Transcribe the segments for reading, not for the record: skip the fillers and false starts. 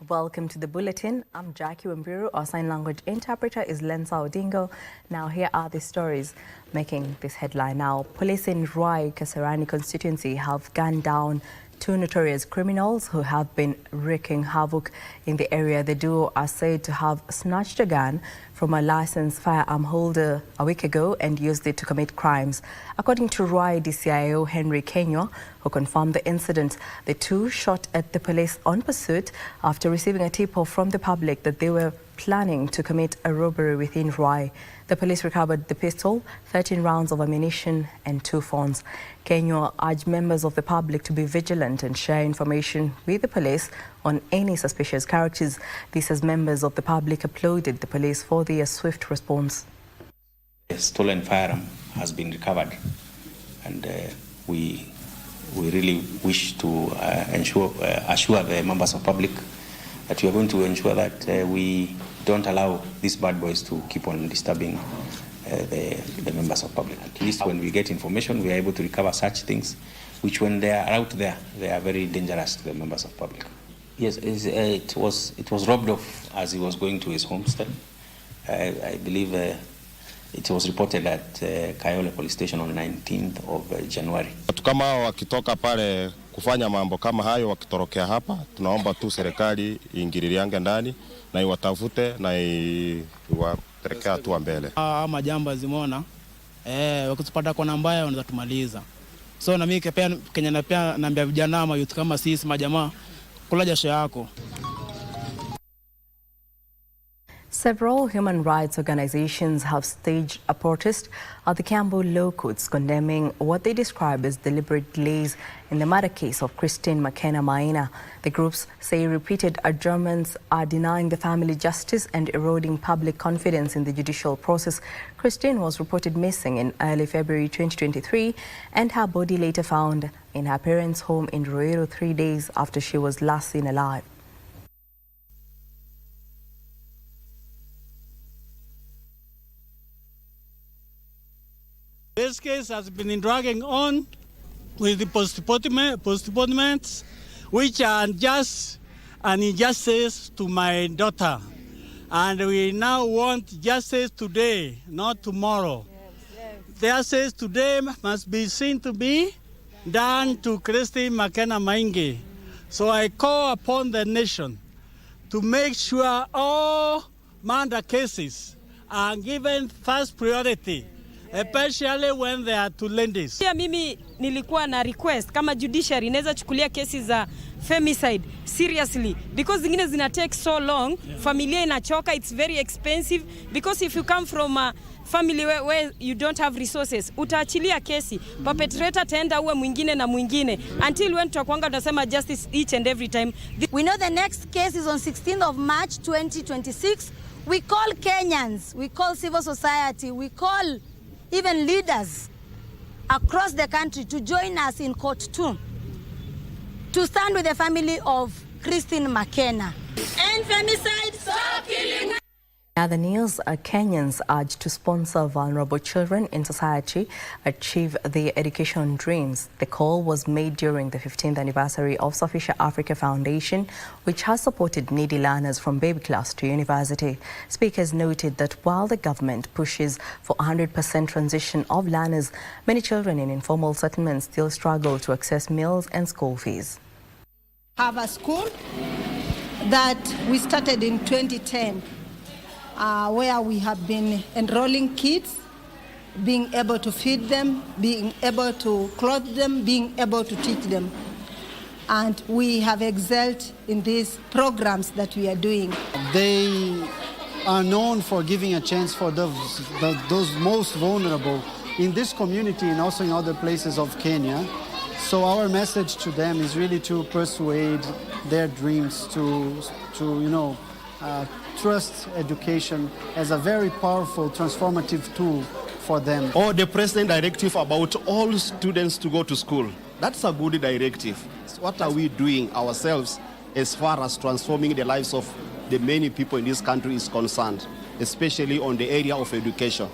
Welcome to the bulletin. I'm Jackie Wambiru. Our sign language interpreter is Lensa Odingo. Now here are the stories making this headline now. Police in Ruai Kasarani constituency have gunned down two notorious criminals who have been wreaking havoc in the area. The duo are said to have snatched a gun from a licensed firearm holder a week ago and used it to commit crimes. According to Ruai DCIO Henry Kenyo, who confirmed the incident, the two shot at the police on pursuit after receiving a tip-off from the public that they were planning to commit a robbery within Ruai. The police recovered the pistol, 13 rounds of ammunition and 2 phones. Kenyo urged members of the public to be vigilant and share information with the police on any suspicious characters. This as members of the public applauded the police for their swift response. A stolen firearm has been recovered, and we really wish to assure the members of public that we are going to ensure that we don't allow these bad boys to keep on disturbing the members of public. At least when we get information, we are able to recover such things, which when they are out there, they are very dangerous to the members of public. Yes, it was robbed off as he was going to his homestead. I believe it was reported at Kayole police station on 19th of January. Watu kama wakitoka pale kufanya mambo kama hayo wakitorokea hapa, tunaomba tu serikali iingililiange ndani na iwatafute na iwapeleke hatua mbele. Majamba zimeona wakitupata kwa namba yao wanaweza tumaliza. So na mimi Kenya pia naambia vijana ama youth kama sisi majamaa kula jasho yako. Several human rights organizations have staged a protest at the Kiambu Law Courts condemning what they describe as deliberate delays in the murder case of Christine McKenna Maina. The groups say repeated adjournments are denying the family justice and eroding public confidence in the judicial process. Christine was reported missing in early February 2023 and her body later found in her parents' home in Ruiru 3 days after she was last seen alive. This case has been dragging on with the postponements, which are just an injustice to my daughter. And we now want justice today, not tomorrow. Justice today must be seen to be done to Christine McKenna Maingi. So I call upon the nation to make sure all murder cases are given first priority, especially when they are to ladies. Pia mimi nilikuwa na request kama judiciary inaweza chukulia kesi za femicide seriously because zingine zina take so long, familia inachoka, it's very expensive because if you come from a family where you don't have resources, utaachilia kesi, perpetrator tenda uwe mwingine na mwingine until when tutakwanga tunasema justice each and every time. We know the next case is on 16th of March 2026. We call Kenyans, we call civil society, we call even leaders across the country to join us in court too, to stand with the family of Christine McKenna. End femicide, stop killing her. Other news, Kenyans urged to sponsor vulnerable children in society achieve their education dreams. The call was made during the 15th anniversary of Sufficient Africa Foundation, which has supported needy learners from baby class to university. Speakers noted that while the government pushes for 100% transition of learners, many children in informal settlements still struggle to access meals and school fees. Have a school that we started in 2010. Where we have been enrolling kids, being able to feed them, being able to clothe them, being able to teach them. And we have excelled in these programs that we are doing. They are known for giving a chance for those most vulnerable in this community and also in other places of Kenya. So our message to them is really to persuade their dreams to trust education as a very powerful transformative tool for them. Or the president directive about all students to go to school. That's a good directive. So what are we doing ourselves as far as transforming the lives of the many people in this country is concerned, especially on the area of education?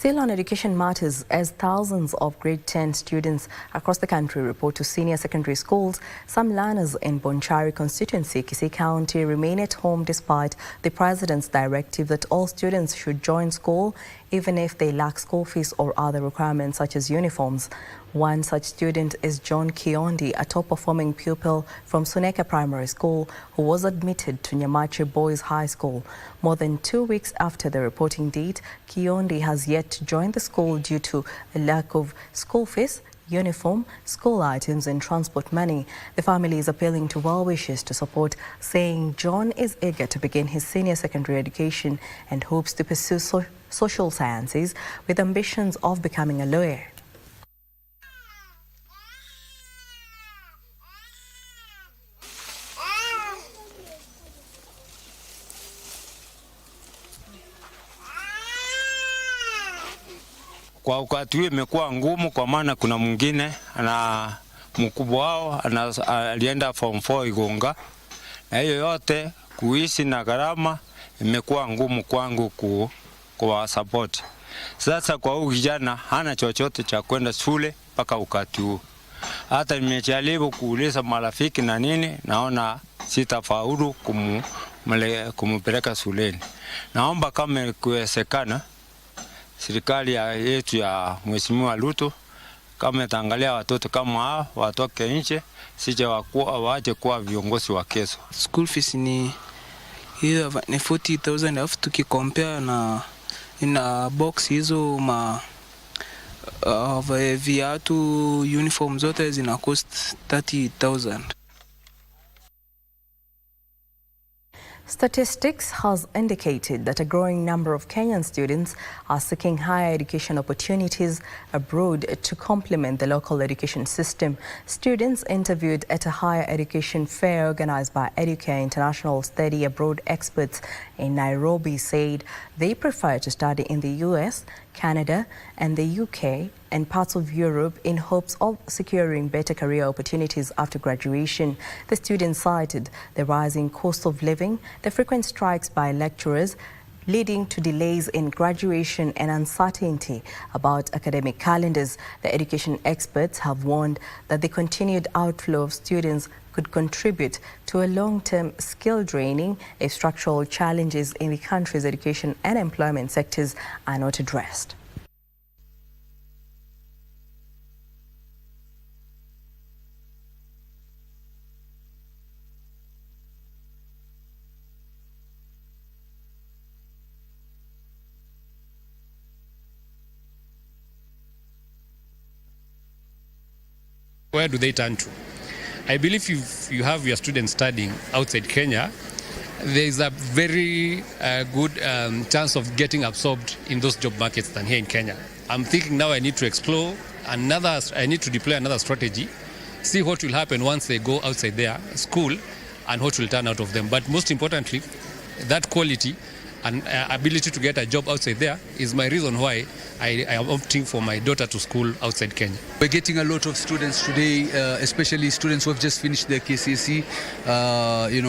Still on education matters, as thousands of grade 10 students across the country report to senior secondary schools, some learners in Bonchari constituency, KBC County, remain at home despite the president's directive that all students should join school even if they lack school fees or other requirements such as uniforms. One such student is John Kiondi, a top-performing pupil from Suneka Primary School who was admitted to Nyamache Boys High School. More than 2 weeks after the reporting date, Kiondi has yet to join the school due to a lack of school fees, uniform, school items and transport money. The family is appealing to well-wishers to support, saying John is eager to begin his senior secondary education and hopes to pursue social sciences with ambitions of becoming a lawyer. Kwa wakati huu imekuwa ngumu kwa maana kuna mwingine na mkubwa wao alienda form 4 Igunga, na hiyo yote kuishi na gharama imekuwa ngumu kwangu kwa support. Sasa kwa huyu kijana hana chochote cha kwenda shule mpaka wakati huu. Hata nimejaribu kuuliza marafiki na nini, naona sitafaulu kumpeleka shuleni. Naomba kama ikiwezekana serikali yetu ya Mheshimiwa Ruto kama itaangalia watoto kama hao watoke nje, sije waache kuwa viongozi wa kesho. School fees ni 40,000 alafu tukicompare na ina box hizo viatu, uniform zote zina cost 30,000. Statistics has indicated that a growing number of Kenyan students are seeking higher education opportunities abroad to complement the local education system. Students interviewed at a higher education fair organized by Educare International Study Abroad experts in Nairobi said they prefer to study in the US, Canada and the UK and parts of Europe in hopes of securing better career opportunities after graduation. The students cited the rising cost of living, the frequent strikes by lecturers, leading to delays in graduation and uncertainty about academic calendars. The education experts have warned that the continued outflow of students could contribute to a long-term skill draining if structural challenges in the country's education and employment sectors are not addressed. Where do they turn to? I believe if you have your students studying outside Kenya, there is a very good chance of getting absorbed in those job markets than here in Kenya. I'm thinking now I need to explore I need to deploy another strategy, see what will happen once they go outside their school and what will turn out of them. But most importantly, that quality and ability to get a job outside there is my reason why I am opting for my daughter to school outside Kenya. We're getting a lot of students today, especially students who have just finished their KCSE.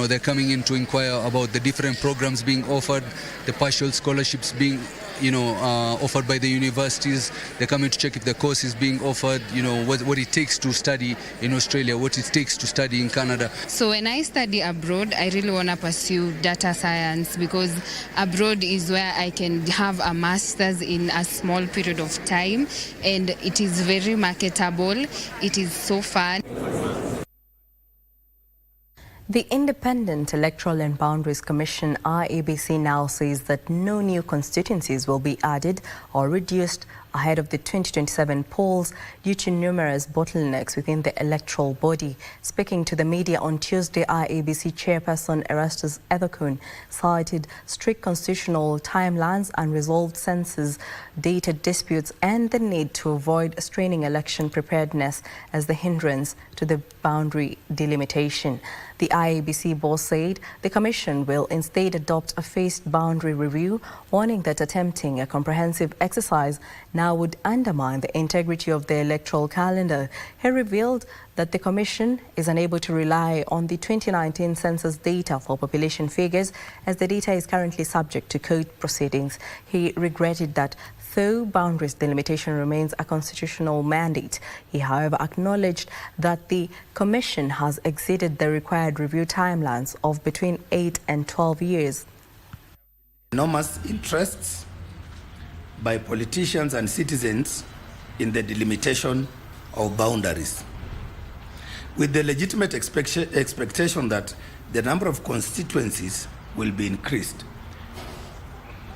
They're coming in to inquire about the different programs being offered, the partial scholarships being offered by the universities. They're coming to check if the course is being offered, what it takes to study in Australia, what it takes to study in Canada. So when I study abroad, I really want to pursue data science because abroad is where I can have a master's in a small period of time, and it is very marketable. It is so fun. The Independent Electoral and Boundaries Commission, IEBC, now says that no new constituencies will be added or reduced ahead of the 2027 polls due to numerous bottlenecks within the electoral body. Speaking to the media on Tuesday, IEBC chairperson Erastus Ethekun cited strict constitutional timelines, unresolved census data disputes and the need to avoid straining election preparedness as the hindrance to the boundary delimitation. The IEBC boss said the commission will instead adopt a phased boundary review, warning that attempting a comprehensive exercise now now would undermine the integrity of the electoral calendar. He revealed that the Commission is unable to rely on the 2019 census data for population figures, as the data is currently subject to court proceedings. He regretted that though boundaries delimitation remains a constitutional mandate, he however acknowledged that the Commission has exceeded the required review timelines of between 8 and 12 years. Enormous interests by politicians and citizens in the delimitation of boundaries, with the legitimate expectation that the number of constituencies will be increased.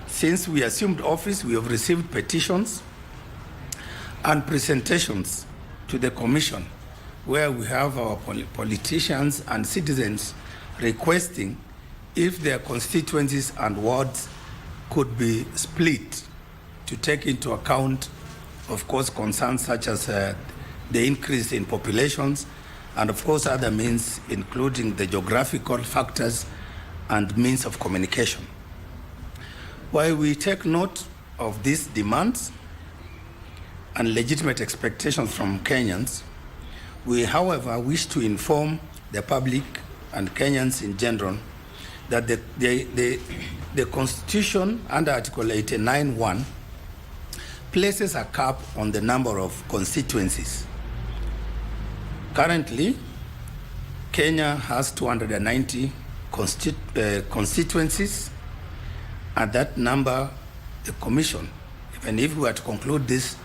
Since we assumed office, we have received petitions and presentations to the Commission where we have our politicians and citizens requesting if their constituencies and wards could be split to take into account, of course, concerns such as the increase in populations and, of course, other means, including the geographical factors and means of communication. While we take note of these demands and legitimate expectations from Kenyans, we, however, wish to inform the public and Kenyans in general that the Constitution under Article 89(1) places a cap on the number of constituencies. Currently, Kenya has 290 constituencies, and that number, the Commission, even if we were to conclude this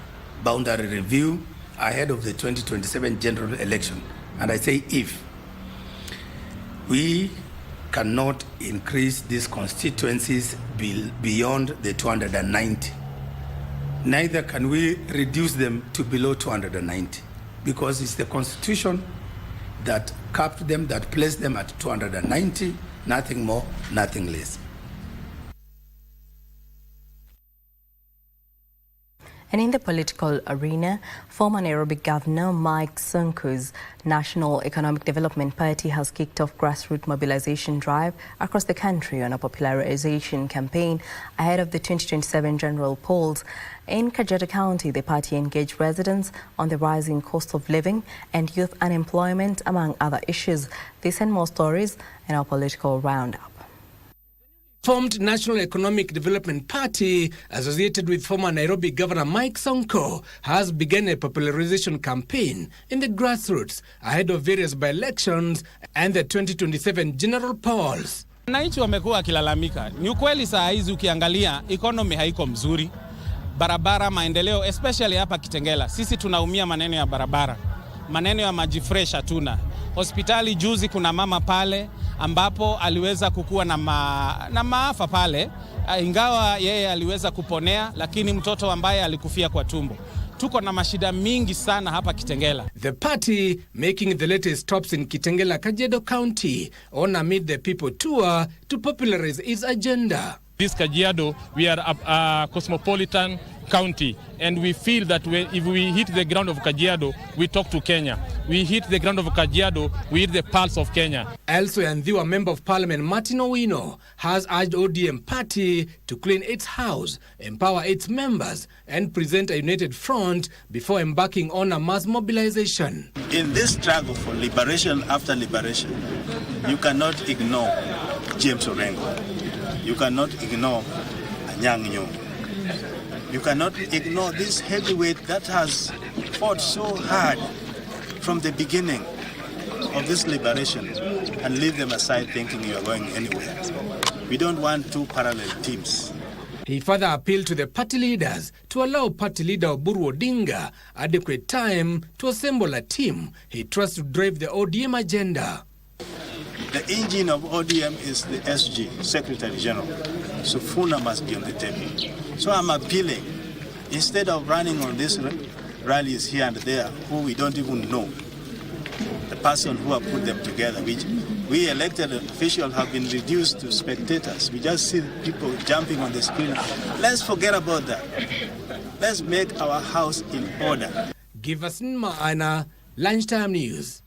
boundary review ahead of the 2027 general election, and I say if, we cannot increase these constituencies beyond the 290. Neither can we reduce them to below 290, because it's the Constitution that capped them, that placed them at 290, nothing more, nothing less. And in the political arena, former Nairobi Governor Mike Sonko's National Economic Development Party has kicked off grassroots mobilization drive across the country on a popularization campaign ahead of the 2027 general polls. In Kajiado County, the party engaged residents on the rising cost of living and youth unemployment, among other issues. This and more stories in our political roundup. Formed National Economic Development Party, associated with former Nairobi Governor Mike Sonko, has begun a popularization campaign in the grassroots ahead of various by-elections and the 2027 general polls. Wananchi wamekuwa wakilalamika. Ni ukweli saa hizi ukiangalia economy haiko mzuri. Barabara, maendeleo, especially hapa Kitengela. Sisi tunaumia maneno ya barabara. Maneno ya maji fresh hatuna. Hospitali juzi kuna mama pale ambapo aliweza kukua na maafa pale, ingawa yeye aliweza kuponea, lakini mtoto ambaye alikufia kwa tumbo. Tuko na mashida mingi sana hapa Kitengela. The party making the latest stops in Kitengela, Kajiado County on a Meet the People tour to popularize its agenda. This Kajiado, we are a cosmopolitan county, and we feel that if we hit the ground of Kajiado, we talk to Kenya. We hit the ground of Kajiado, we hit the pulse of Kenya. Also, Ndhiwa Member of Parliament Martin Owino has urged ODM party to clean its house, empower its members, and present a united front before embarking on a mass mobilization. In this struggle for liberation after liberation, you cannot ignore James Orengo. You cannot ignore Anyang' Nyong'o. You cannot ignore this heavyweight that has fought so hard from the beginning of this liberation and leave them aside thinking you are going anywhere. We don't want two parallel teams. He further appealed to the party leaders to allow party leader Wambiru Odinga adequate time to assemble a team he trusts to drive the ODM agenda. The engine of ODM is the SG, Secretary General. So Funa must be on the table. So I'm appealing, instead of running on these rallies here and there, who we don't even know, the person who have put them together, which we elected officials have been reduced to spectators. We just see people jumping on the screen. Let's forget about that. Let's make our house in order. Give us Maana, Lunchtime News.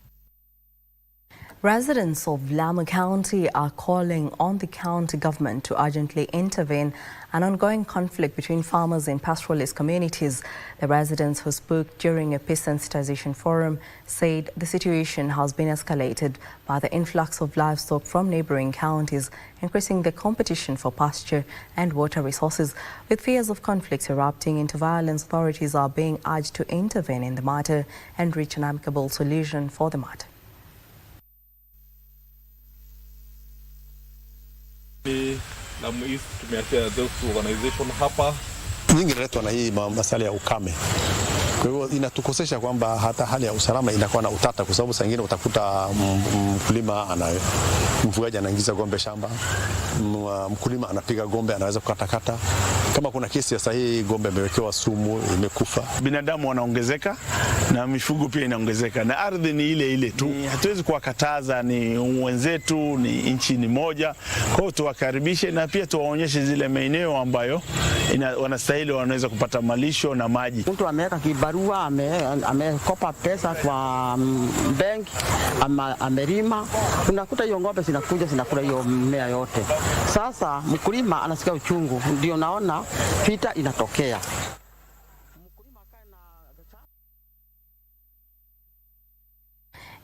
Residents of Lamu County are calling on the county government to urgently intervene an ongoing conflict between farmers and pastoralist communities. The residents who spoke during a peace sensitization forum said the situation has been escalated by the influx of livestock from neighboring counties, increasing the competition for pasture and water resources. With fears of conflicts erupting into violence, authorities are being urged to intervene in the matter and reach an amicable solution for the matter. Lamu East tumeatia those organization hapa nyingi inaletwa na hii masuala ya ukame. Kwa hiyo inatukosesha kwamba hata hali ya usalama inakuwa na utata, kwa sababu saa nyingine utakuta mkulima mfugaji anaingiza gombe shamba, mkulima anapiga gombe, anaweza kukatakata. Kama kuna kesi ya sahihi gombe imewekewa sumu, imekufa. Binadamu wanaongezeka na mifugo pia inaongezeka na ardhi ni ile ile tu. Hatuwezi kuwakataza, ni wenzetu, ni nchi ni moja. Kwa hiyo tuwakaribishe na pia tuwaonyeshe zile maeneo ambayo wanastahili wanaweza kupata malisho na maji. Mtu ameweka kibarua, amekopa pesa kwa bank, amerima, unakuta hiyo ng'ombe zinakuja zinakula hiyo mmea yote. Sasa mkulima anasikia uchungu, ndio naona vita inatokea.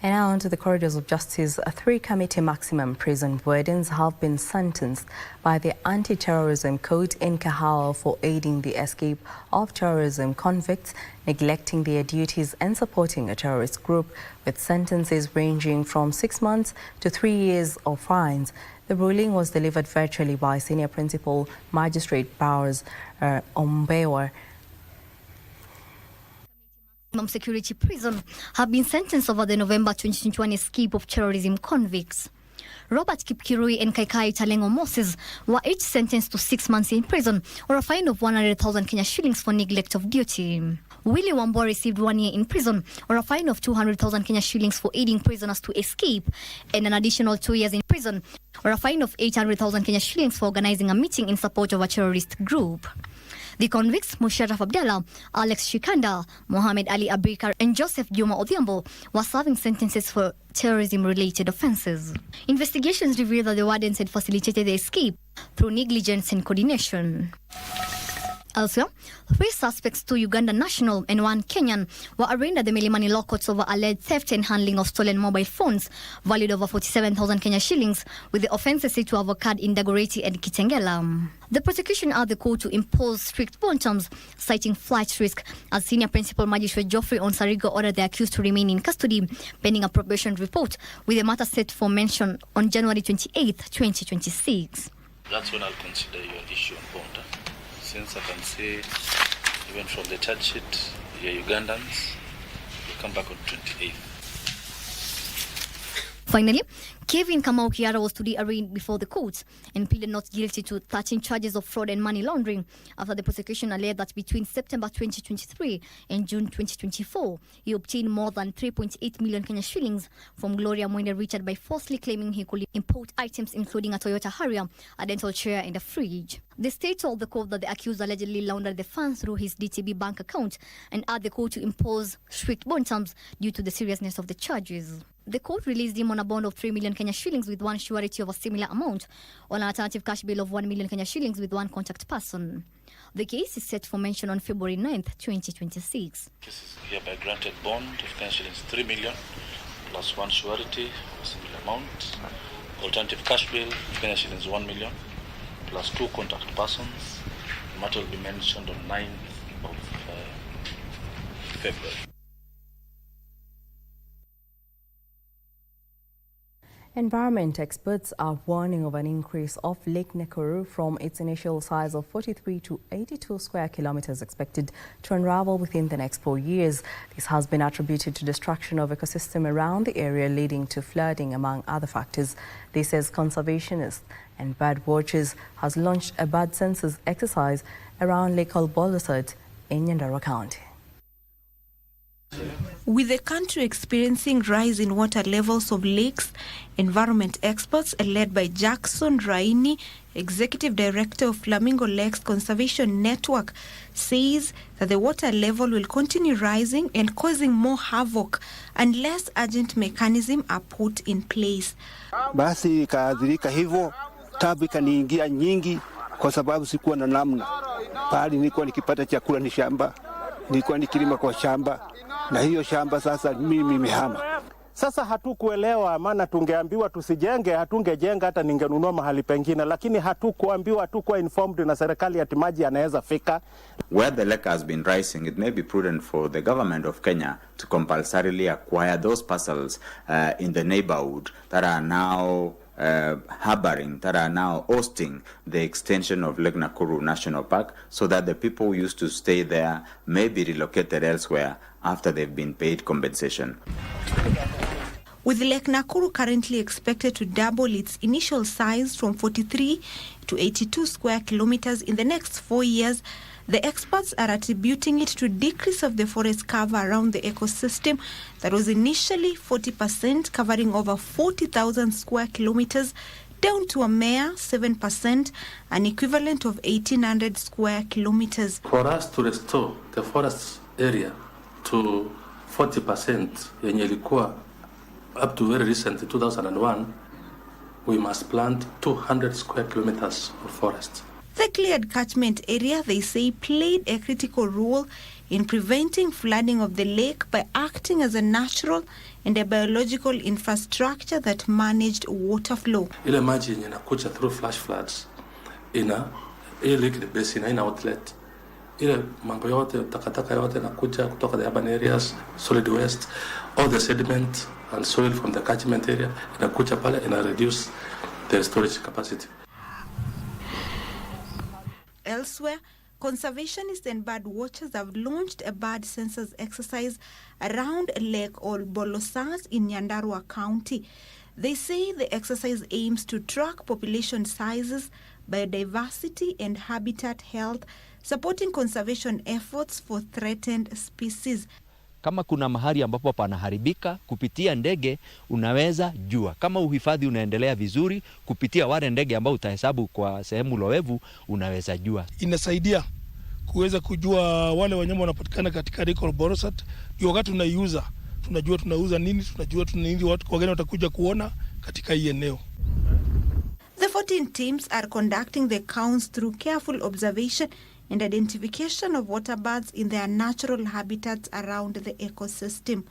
And now onto the corridors of justice. 3 committee maximum prison wardens have been sentenced by the Anti-Terrorism Court in Kahawa for aiding the escape of terrorism convicts, neglecting their duties and supporting a terrorist group, with sentences ranging from 6 months to 3 years of fines. The ruling was delivered virtually by Senior Principal Magistrate Powers Ombewa. Security prison have been sentenced over the November 2021 escape of terrorism convicts. Robert Kipkirui and Kaikai Talengo Moses were each sentenced to 6 months in prison or a fine of 100,000 Kenya shillings for neglect of duty. Willie Wambo received 1 year in prison or a fine of 200,000 Kenya shillings for aiding prisoners to escape, and an additional 2 years in prison or a fine of 800,000 Kenya shillings for organizing a meeting in support of a terrorist group. The convicts, Musharraf Abdallah, Alex Shikanda, Mohamed Ali Abikar and Joseph Juma Odhiambo, were serving sentences for terrorism-related offences. Investigations revealed that the wardens had facilitated the escape through negligence and coordination. Elsewhere, 3 suspects, 2 Ugandan national and 1 Kenyan, were arraigned at the Milimani law courts over alleged theft and handling of stolen mobile phones valued over 47,000 Kenya shillings, with the offences said to have occurred in Dagoretti and Kitengela. The prosecution asked the court to impose strict bond terms, citing flight risk, as Senior Principal Magistrate Geoffrey Onsarigo ordered the accused to remain in custody pending a probation report, with the matter set for mention on January 28, 2026. That's when I'll consider your issue on bond. Since I can see, even from the charge sheet, you're Ugandans, you come back on 28th. Finally, Kevin Kamau Kiara was today arraigned before the court and pleaded not guilty to 13 charges of fraud and money laundering after the prosecution alleged that between September 2023 and June 2024, he obtained more than 3.8 million Kenya shillings from Gloria Mwende Richard by falsely claiming he could import items including a Toyota Harrier, a dental chair and a fridge. The state told the court that the accused allegedly laundered the funds through his DTB bank account and asked the court to impose strict bond terms due to the seriousness of the charges. The court released him on a bond of 3 million Kenya shillings with 1 surety of a similar amount, on an alternative cash bill of 1 million Kenya shillings with 1 contact person. The case is set for mention on February 9th, 2026. This is hereby granted bond of Kenya shillings 3 million plus 1 surety of a similar amount, alternative cash bill of Kenya shillings 1 million plus 2 contact persons. The matter will be mentioned on 9th of February. Environment experts are warning of an increase of Lake Nakuru from its initial size of 43 to 82 square kilometers expected to unravel within the next 4 years. This has been attributed to destruction of ecosystem around the area, leading to flooding, among other factors. This, as conservationists and bird watchers, has launched a bird census exercise around Lake Olbolosat in Nyandarua County. With the country experiencing rise in water levels of lakes, environment experts led by Jackson Raini, Executive Director of Flamingo Lakes Conservation Network, says that the water level will continue rising and causing more havoc unless urgent mechanisms are put in place. Basi ikaadhirika hivyo, tabu ikaniingia nyingi kwa sababu sikuwa na namna. Pahali nilikuwa nikipata chakula ni shamba, nilikuwa nikilima kwa shamba, na hiyo shamba sasa mimi nimehama. Sasa hatukuelewa, maana tungeambiwa tusijenge, hatungejenga, hata ningenunua mahali pengine, lakini hatukuambiwa, hatukuwa informed na serikali ati maji yanaweza fika. Where the lake has been rising, it may be prudent for the government of Kenya to compulsorily acquire those parcels in the neighborhood that are now harboring, that are now hosting the extension of Lake Nakuru National Park, so that the people who used to stay there may be relocated elsewhere after they've been paid compensation. With Lake Nakuru currently expected to double its initial size from 43 to 82 square kilometers in the next 4 years, the experts are attributing it to decrease of the forest cover around the ecosystem that was initially 40%, covering over 40,000 square kilometers, down to a mere 7%, an equivalent of 1,800 square kilometers. For us to restore the forest area to 40%, yenye ilikuwa up to very recent 2001, we must plant 200 square kilometers of forest. The cleared catchment area, they say, played a critical role in preventing flooding of the lake by acting as a natural and a biological infrastructure that managed water flow. Ile maji yenye inakuja through flash floods ina liquid basin, ina outlet. Ile mambo yote, takataka yote inakuja kutoka the urban areas, solid waste, all the sediment and soil from the catchment area inakuja pale, ina reduce the storage capacity. Elsewhere, conservationists and bird watchers have launched a bird census exercise around Lake Olbolosat in Nyandarua County. They say the exercise aims to track population sizes, biodiversity and habitat health, supporting conservation efforts for threatened species. Kama kuna mahali ambapo panaharibika, kupitia ndege unaweza jua. Kama uhifadhi unaendelea vizuri, kupitia wale ndege ambao utahesabu kwa sehemu loevu, unaweza jua. Inasaidia kuweza kujua wale wanyama wanapatikana katika Lake Olbolosat. Wakati tunaiuza, tunajua tunauza nini, tunajua tunini watu wageni watakuja kuona katika hii eneo. The 14 teams are conducting the counts through careful observation and identification of water birds in their natural habitats around the ecosystem.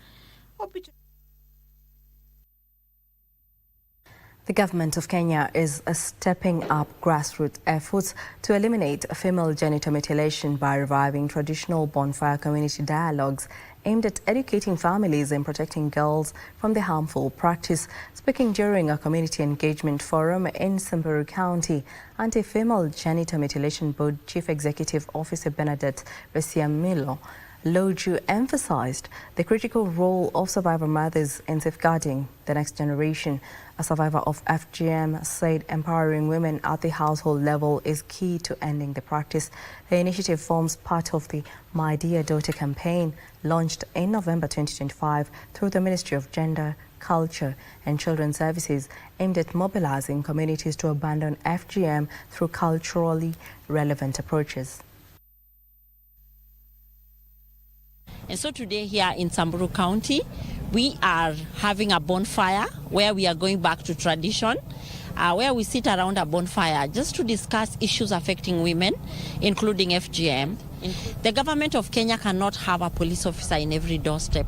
The government of Kenya is stepping up grassroots efforts to eliminate female genital mutilation by reviving traditional bonfire community dialogues aimed at educating families and protecting girls from the harmful practice. Speaking during a community engagement forum in Wambiru County, Anti-Female Genital Mutilation Board Chief Executive Officer Bernadette Resiamilo Loju emphasized the critical role of survivor mothers in safeguarding the next generation. A survivor of FGM said empowering women at the household level is key to ending the practice. The initiative forms part of the My Dear Daughter campaign launched in November 2025 through the Ministry of Gender, Culture and Children's Services, aimed at mobilizing communities to abandon FGM through culturally relevant approaches. And so today here in Wambiru County, we are having a bonfire where we are going back to tradition, where we sit around a bonfire just to discuss issues affecting women, including FGM. The government of Kenya cannot have a police officer in every doorstep,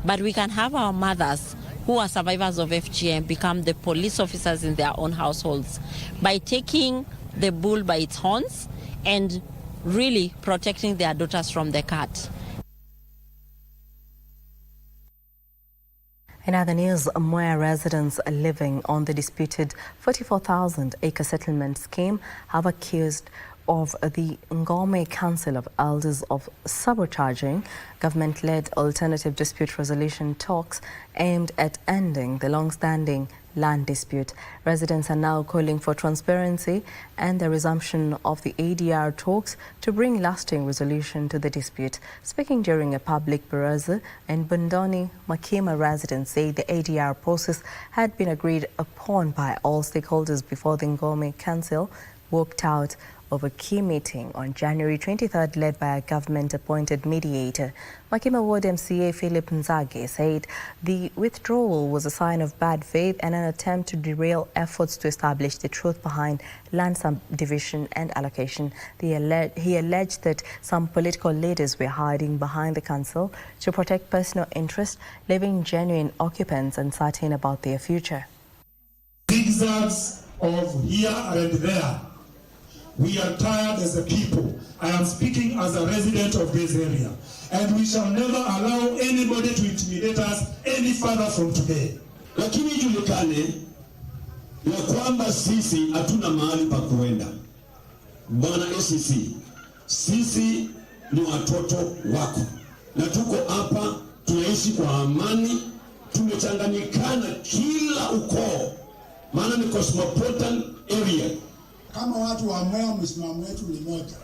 but we can have our mothers who are survivors of FGM become the police officers in their own households by taking the bull by its horns and really protecting their daughters from the cat. In other news, Moya residents living on the disputed 44,000-acre settlement scheme have accused of the Ngome Council of Elders of sabotaging government-led alternative dispute resolution talks aimed at ending the long-standing land dispute. Residents are now calling for transparency and the resumption of the ADR talks to bring lasting resolution to the dispute. Speaking during a public baraza in Bundoni, Makima residents say the ADR process had been agreed upon by all stakeholders before the Ngome Council walked out of a key meeting on January 23rd led by a government-appointed mediator. Makima Ward MCA Philip Nzage said the withdrawal was a sign of bad faith and an attempt to derail efforts to establish the truth behind land subdivision and allocation. He alleged that some political leaders were hiding behind the council to protect personal interests, leaving genuine occupants uncertain about their future. Zigzags of here and there. We are tired as a people. I am speaking as a resident of this area. And we shall never allow anybody to intimidate us any further from today. Lakini ijulikane ya kwamba sisi hatuna mahali pa kuenda. Bwana ACC, sisi ni watoto wako. Na tuko hapa, tunaishi kwa amani, tumechanganyikana kila ukoo. Maana ni cosmopolitan area. Kama watu wa Mwea, msimamo wetu ni moja.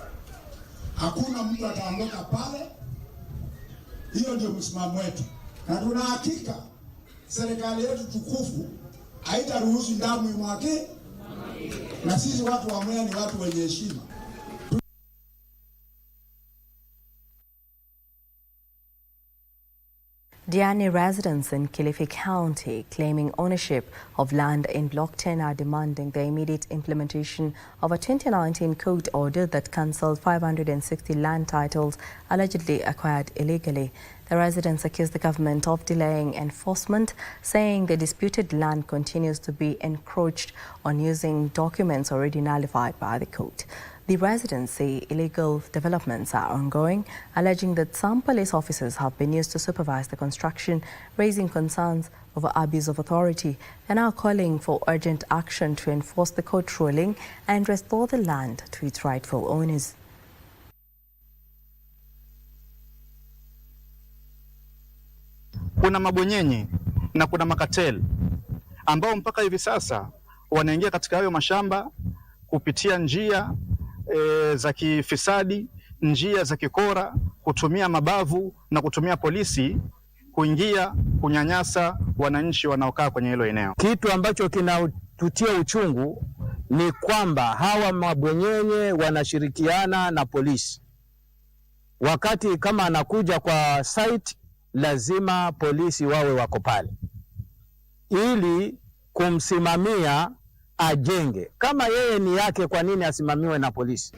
Hakuna mtu ataondoka pale. Hiyo ndio msimamo wetu. Na tuna hakika serikali yetu tukufu haitaruhusu damu imwage. Na sisi watu wa Mwea ni watu wenye heshima. Diani residents in Kilifi County claiming ownership of land in Block 10 are demanding the immediate implementation of a 2019 court order that cancelled 560 land titles allegedly acquired illegally. The residents accuse the government of delaying enforcement, saying the disputed land continues to be encroached on using documents already nullified by the court. The residents say illegal developments are ongoing, alleging that some police officers have been used to supervise the construction, raising concerns over abuse of authority. They're now calling for urgent action to enforce the court ruling and restore the land to its rightful owners. Kuna mabwenyenye na kuna makatel ambao mpaka hivi sasa wanaingia katika hayo mashamba kupitia njia za kifisadi, njia za kikora, kutumia mabavu na kutumia polisi kuingia kunyanyasa wananchi wanaokaa kwenye hilo eneo. Kitu ambacho kinatutia uchungu ni kwamba hawa mabwenyenye wanashirikiana na polisi. Wakati kama anakuja kwa site, lazima polisi wawe wako pale ili kumsimamia ajenge. Kama yeye ni yake, kwa nini asimamiwe na polisi?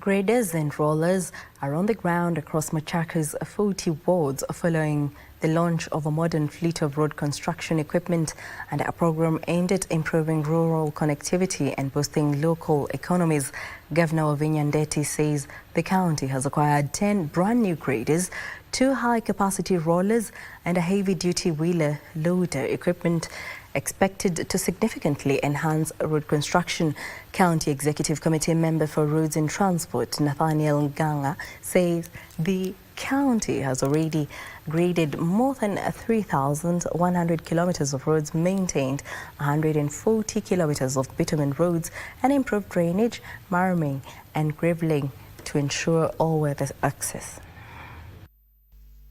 Graders and rollers are on the ground across Machaka's 40 wards following the launch of a modern fleet of road construction equipment and a program aimed at improving rural connectivity and boosting local economies. Governor Wavinya Ndeti says the county has acquired 10 brand new graders, 2 high-capacity rollers and a heavy-duty wheeler loader equipment expected to significantly enhance road construction. County Executive Committee member for Roads and Transport, Nathaniel Nganga, says the county has already graded more than 3,100 kilometers of roads, maintained 140 kilometers of bitumen roads, and improved drainage, marming, and graveling to ensure all-weather access.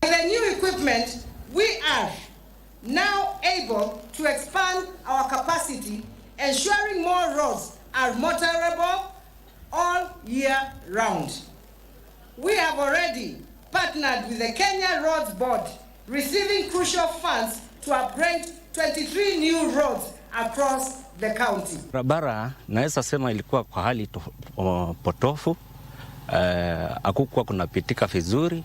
With the new equipment, we are now able to expand our capacity, ensuring more roads are motorable all year round. We have already partnered with the Kenya Roads Board, receiving crucial funds to upgrade 23 new roads across the county. Barabara naweza sema ilikuwa kwa hali potofu, hakukuwa kunapitika vizuri,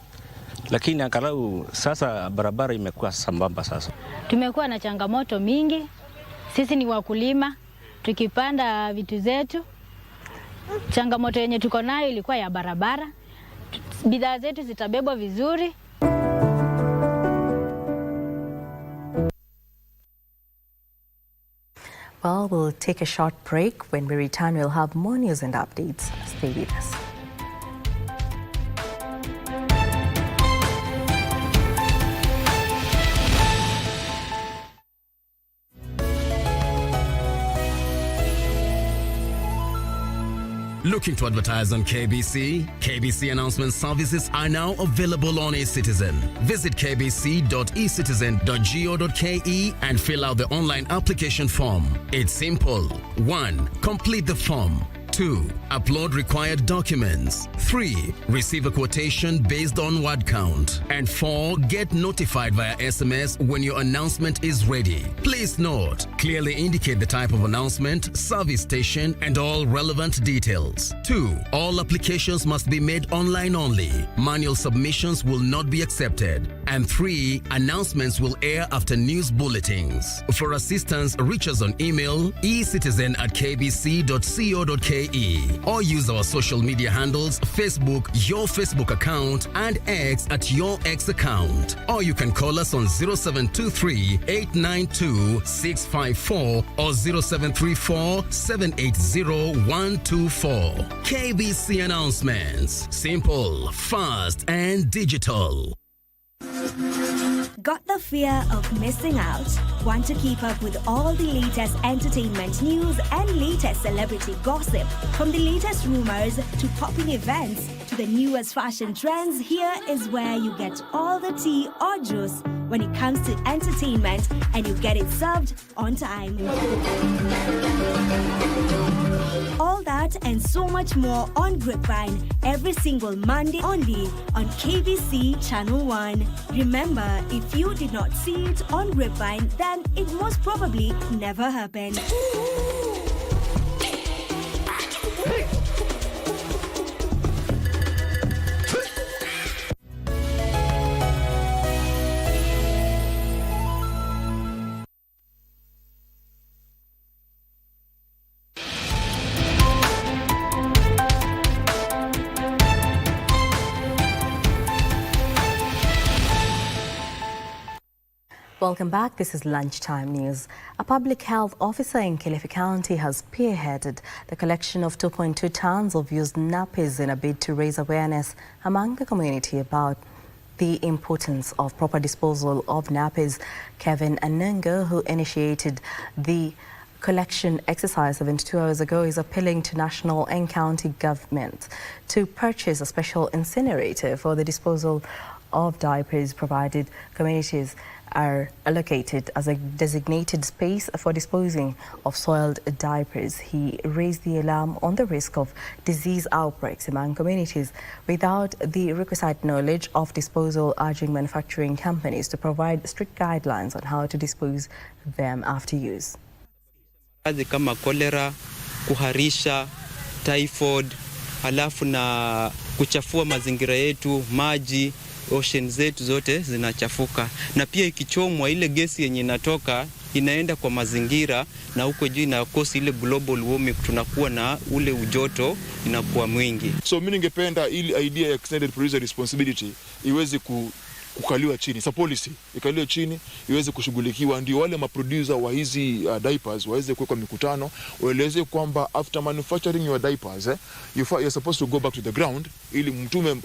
lakini angalau sasa barabara imekuwa sambamba sasa. Tumekuwa na changamoto mingi. Sisi ni wakulima, tukipanda vitu zetu. Changamoto yenye tuko nayo ilikuwa ya barabara. Bidhaa zetu zitabebwa vizuri. Well, we'll take a short break. When we return, we'll have more news and updates. Stay with us. Looking to advertise on KBC? KBC announcement services are now available on eCitizen. Visit kbc.ecitizen.go.ke and fill out the online application form. It's simple. 1. Complete the form. 2. Upload required documents. 3. Receive a quotation based on word count. And 4. Get notified via SMS when your announcement is ready. Please note, clearly indicate the type of announcement, service station, and all relevant details. 2. All applications must be made online only. Manual submissions will not be accepted. And 3. Announcements will air after news bulletins. For assistance, reach us on email ecitizen@kbc.co.ke or use our social media handles, Facebook, your Facebook account, and X at your X account. Or you can call us on 0723 892 654 or 0734 780 124. KBC announcements. Simple, fast, and digital. Got the fear of missing out? Want to keep up with all the latest entertainment news and latest celebrity gossip? From the latest rumors to popping events to the newest fashion trends, here is where you get all the tea or juice when it comes to entertainment, and you get it served on time. All that and so much more on Grapevine every single Monday only on KBC Channel 1. Remember, if you did not see it on Grapevine, then it most probably never happened. Welcome back. This is Lunchtime News. A public health officer in Kilifi County has spearheaded the collection of 2.2 tons of used nappies in a bid to raise awareness among the community about the importance of proper disposal of nappies. Kevin Anunga, who initiated the collection exercise 72 hours ago, is appealing to national and county government to purchase a special incinerator for the disposal of diapers, provided communities are allocated as a designated space for disposing of soiled diapers. He raised the alarm on the risk of disease outbreaks among communities without the requisite knowledge of disposal, urging manufacturing companies to provide strict guidelines on how to dispose them after use. Kama cholera, kuharisha, typhoid, halafu na kuchafua mazingira yetu, maji, ocean zetu zote zinachafuka, na pia ikichomwa ile gesi yenye inatoka inaenda kwa mazingira, na huko juu na cause ile global warming, tunakuwa na ule ujoto inakuwa mwingi. So mimi ningependa ili idea ya extended producer responsibility iweze kukaliwa chini, sa policy ikaliwe chini, iweze kushughulikiwa, ndio wale maproducer wa hizi diapers waweze kuwekwa mikutano, waeleze kwamba after manufacturing your diapers you're supposed to go back to the ground, ili mtume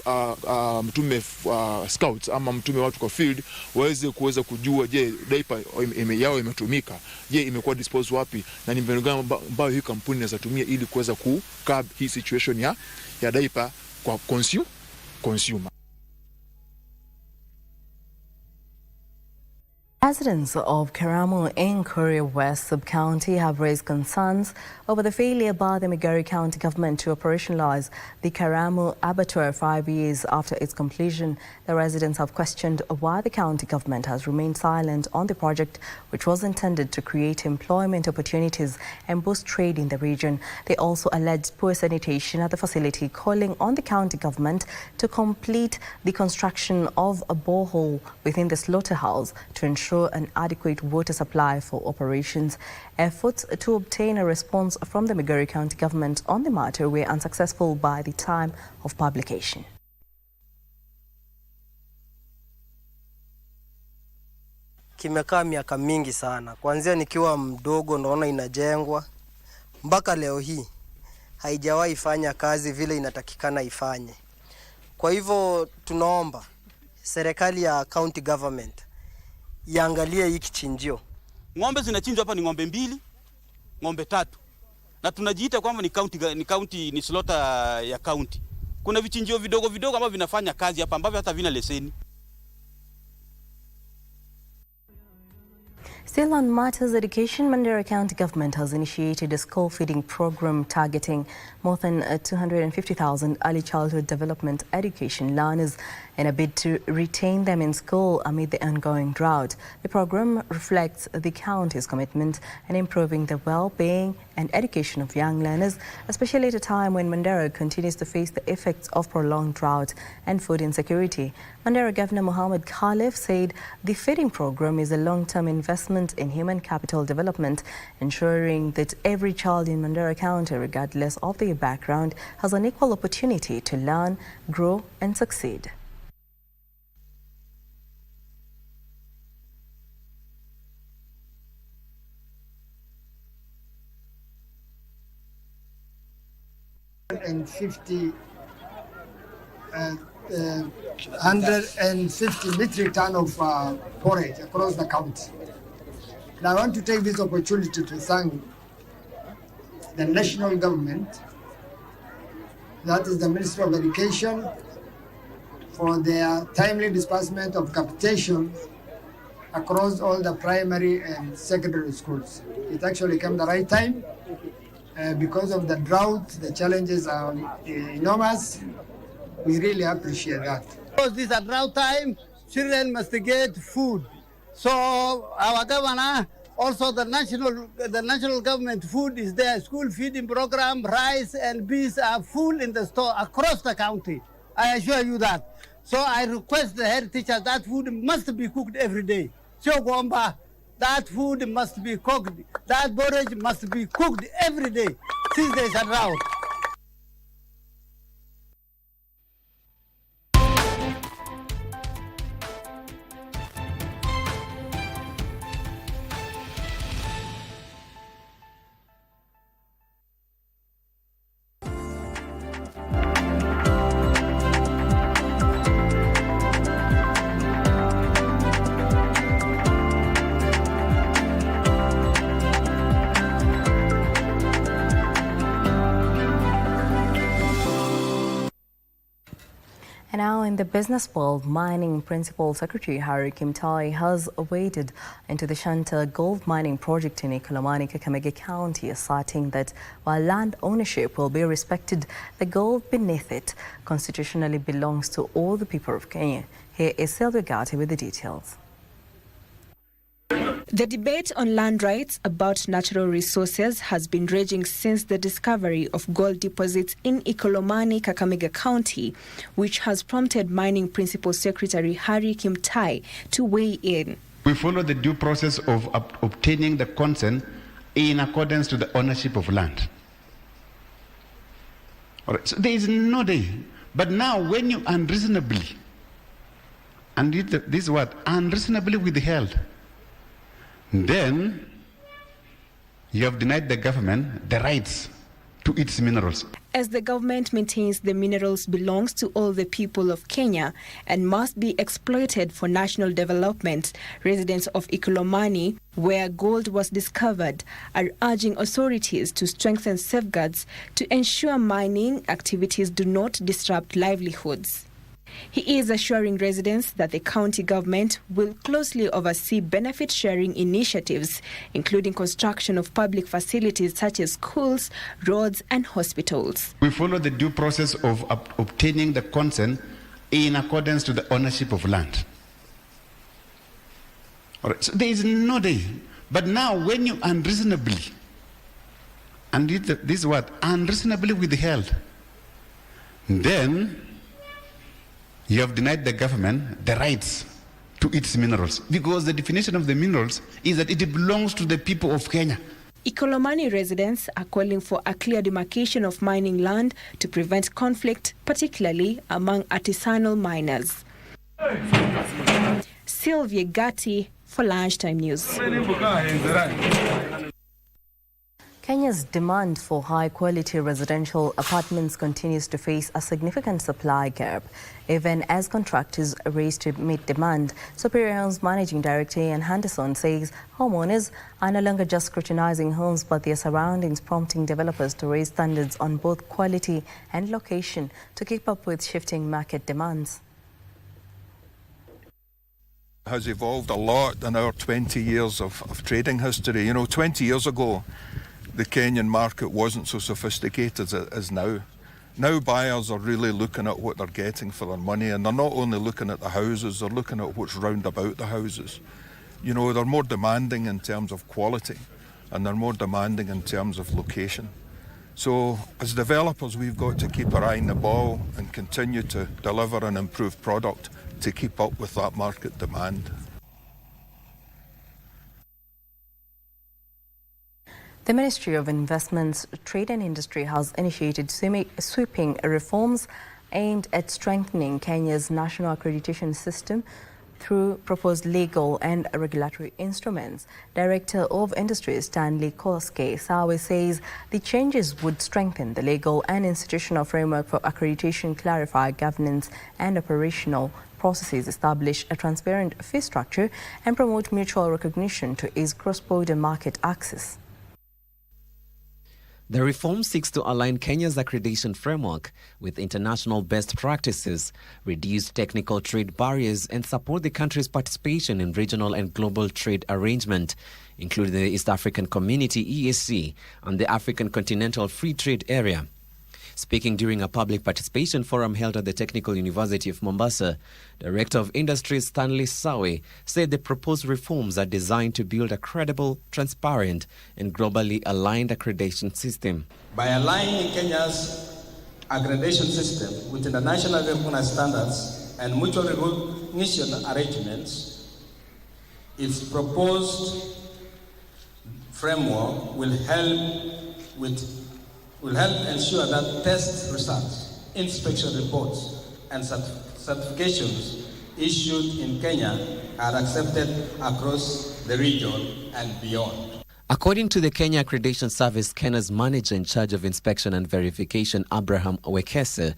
scouts ama mtume watu kwa field kuweza kujua, je, diaper yao imetumika, je, imekuwa disposed wapi, na ni mbinu gani ambayo hii kampuni inaweza tumia ili kuweza kukab hii situation ya diaper kwa consumer. Residents of Karamu in Kuria West Sub-County have raised concerns over the failure by the Migori County government to operationalize the Karamu abattoir 5 years after its completion. The residents have questioned why the county government has remained silent on the project, which was intended to create employment opportunities and boost trade in the region. They also alleged poor sanitation at the facility, calling on the county government to complete the construction of a borehole within the slaughterhouse to ensure an adequate water supply for operations. Efforts to obtain a response from the Migori County government on the matter were unsuccessful by the time of publication. Kimekaa miaka mingi sana. Kuanzia nikiwa mdogo naona inajengwa mpaka leo hii haijawahi fanya kazi vile inatakikana ifanye. Kwa hivyo tunaomba serikali ya county government iangalie hiki kichinjio. Ng'ombe zinachinjwa hapa ni ng'ombe 2, ng'ombe 3. na tunajiita kwamba ni slaughter ya county. Kuna vichinjio vidogo vidogo ambavyo vinafanya kazi hapa ambavyo hata vina leseni. Still on matters education, Mandera County Government has initiated a school feeding program targeting more than 250,000 early childhood development education learners in a bid to retain them in school amid the ongoing drought. The program reflects the county's commitment in improving the well-being and education of young learners, especially at a time when Mandera continues to face the effects of prolonged drought and food insecurity. Mandera Governor Mohammed Khalif said the feeding program is a long-term investment in human capital development, ensuring that every child in Mandera County, regardless of their background, has an equal opportunity to learn, grow and succeed. And 150 metric ton of porridge across the county. And I want to take this opportunity to thank the national government, that is the Ministry of Education, for their timely disbursement of capitation across all the primary and secondary schools. It actually came the right time. Because of the drought, the challenges are enormous. We really appreciate that. Because this is a drought time, children must get food. So our governor, also the national government food is there. School feeding program, rice and beans are full in the store across the county. I assure you that. So I request the head teachers that food must be cooked every day. That food must be cooked. That porridge must be cooked every day since there's a drought. And now in the business world, Mining Principal Secretary Harry Kimtai has waded into the Shanta gold mining project in Ikolomani, Kakamega County, asserting that while land ownership will be respected, the gold beneath it constitutionally belongs to all the people of Kenya. Here is Sylvia Gatti with the details. The debate on land rights about natural resources has been raging since the discovery of gold deposits in Ikolomani, Kakamega County, which has prompted Mining Principal Secretary Harry Kimtai to weigh in. We follow the due process of obtaining the consent in accordance to the ownership of land. All right, so there is no day. But now when you unreasonably, and this word, unreasonably withheld, then you have denied the government the rights to its minerals. As the government maintains the minerals belongs to all the people of Kenya and must be exploited for national development, residents of Ikolomani, where gold was discovered, are urging authorities to strengthen safeguards to ensure mining activities do not disrupt livelihoods. He is assuring residents that the county government will closely oversee benefit-sharing initiatives, including construction of public facilities such as schools, roads and hospitals. We follow the due process of obtaining the consent in accordance to the ownership of land. All right, so there is no day. But now when you unreasonably, and this word, unreasonably withheld, then you have denied the government the rights to its minerals, because the definition of the minerals is that it belongs to the people of Kenya. Ikolomani residents are calling for a clear demarcation of mining land to prevent conflict, particularly among artisanal miners. Sylvia Gatti for Lunchtime News. Kenya's demand for high-quality residential apartments continues to face a significant supply gap, even as contractors race to meet demand. Superior Homes Managing Director Ian Henderson says homeowners are no longer just scrutinizing homes but their surroundings, prompting developers to raise standards on both quality and location to keep up with shifting market demands. Has evolved a lot in our 20 years of trading history. You know, 20 years ago, the Kenyan market wasn't so sophisticated as it is now. Now buyers are really looking at what they're getting for their money, and they're not only looking at the houses, they're looking at what's round about the houses. You know, they're more demanding in terms of quality, and they're more demanding in terms of location. So as developers, we've got to keep our eye on the ball and continue to deliver an improved product to keep up with that market demand. The Ministry of Investments, Trade and Industry has initiated sweeping reforms aimed at strengthening Kenya's national accreditation system through proposed legal and regulatory instruments. Director of Industry Stanley Koske Sawe says the changes would strengthen the legal and institutional framework for accreditation, clarify governance and operational processes, establish a transparent fee structure, and promote mutual recognition to ease cross-border market access. The reform seeks to align Kenya's accreditation framework with international best practices, reduce technical trade barriers, and support the country's participation in regional and global trade arrangement, including the East African Community (EAC) and the African Continental Free Trade Area. Speaking during a public participation forum held at the Technical University of Mombasa, Director of Industry Stanley Sawe said the proposed reforms are designed to build a credible, transparent, and globally aligned accreditation system. By aligning Kenya's accreditation system with international recognized standards and mutual recognition arrangements, its proposed framework will help ensure that test results, inspection reports, and certifications issued in Kenya are accepted across the region and beyond. According to the Kenya Accreditation Service, Kenya's manager in charge of inspection and verification, Abraham Wekese,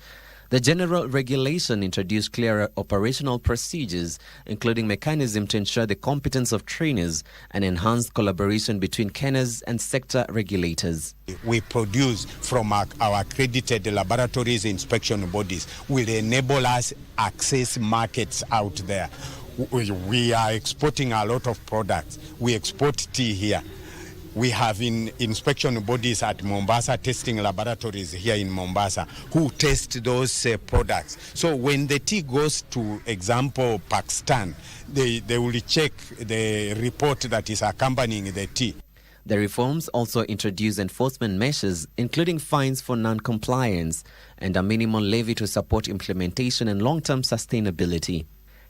the general regulation introduced clearer operational procedures, including mechanism to ensure the competence of trainers and enhanced collaboration between Kenya's and sector regulators. We produce from our accredited laboratories inspection bodies will enable us access markets out there. We are exporting a lot of products. We export tea here. We have inspection bodies at Mombasa, testing laboratories here in Mombasa, who test those products. So when the tea goes to, example, Pakistan, they will check the report that is accompanying the tea. The reforms also introduce enforcement measures, including fines for non-compliance and a minimum levy to support implementation and long-term sustainability.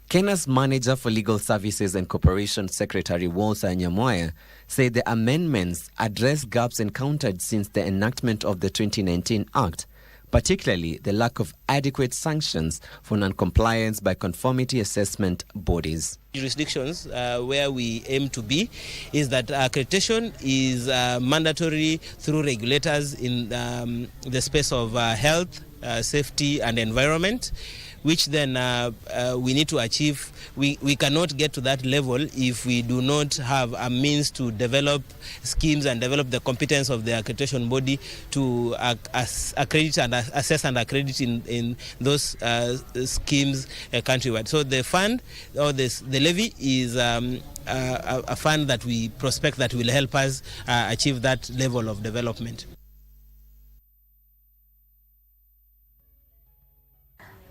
Kenya's Manager for Legal Services and Cooperation, Secretary Walter Nyamwaya, said the amendments address gaps encountered since the enactment of the 2019 Act, particularly the lack of adequate sanctions for non-compliance by conformity assessment bodies. Jurisdictions where we aim to be is that accreditation is mandatory through regulators in the space of health, safety and environment, which then we need to achieve. We cannot get to that level if we do not have a means to develop schemes and develop the competence of the accreditation body to accredit and assess and accredit in those schemes countrywide. So the fund or the levy is a fund that we prospect that will help us achieve that level of development.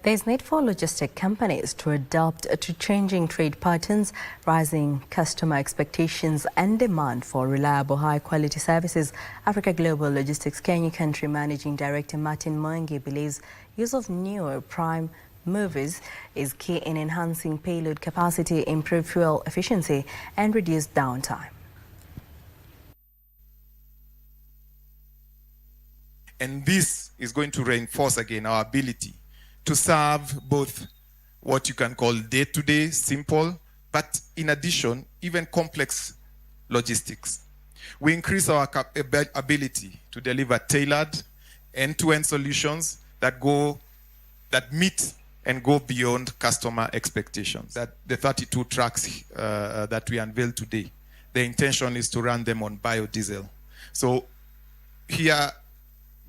There is need for logistic companies to adapt to changing trade patterns, rising customer expectations and demand for reliable high-quality services. Africa Global Logistics Kenya Country Managing Director Martin Mwangi believes use of newer prime movers is key in enhancing payload capacity, improve fuel efficiency and reduce downtime. And this is going to reinforce again our ability to serve both what you can call day-to-day, simple, but in addition, even complex logistics. We increase our ability to deliver tailored end-to-end solutions that meet and go beyond customer expectations. That the 32 trucks that we unveiled today, the intention is to run them on biodiesel. So here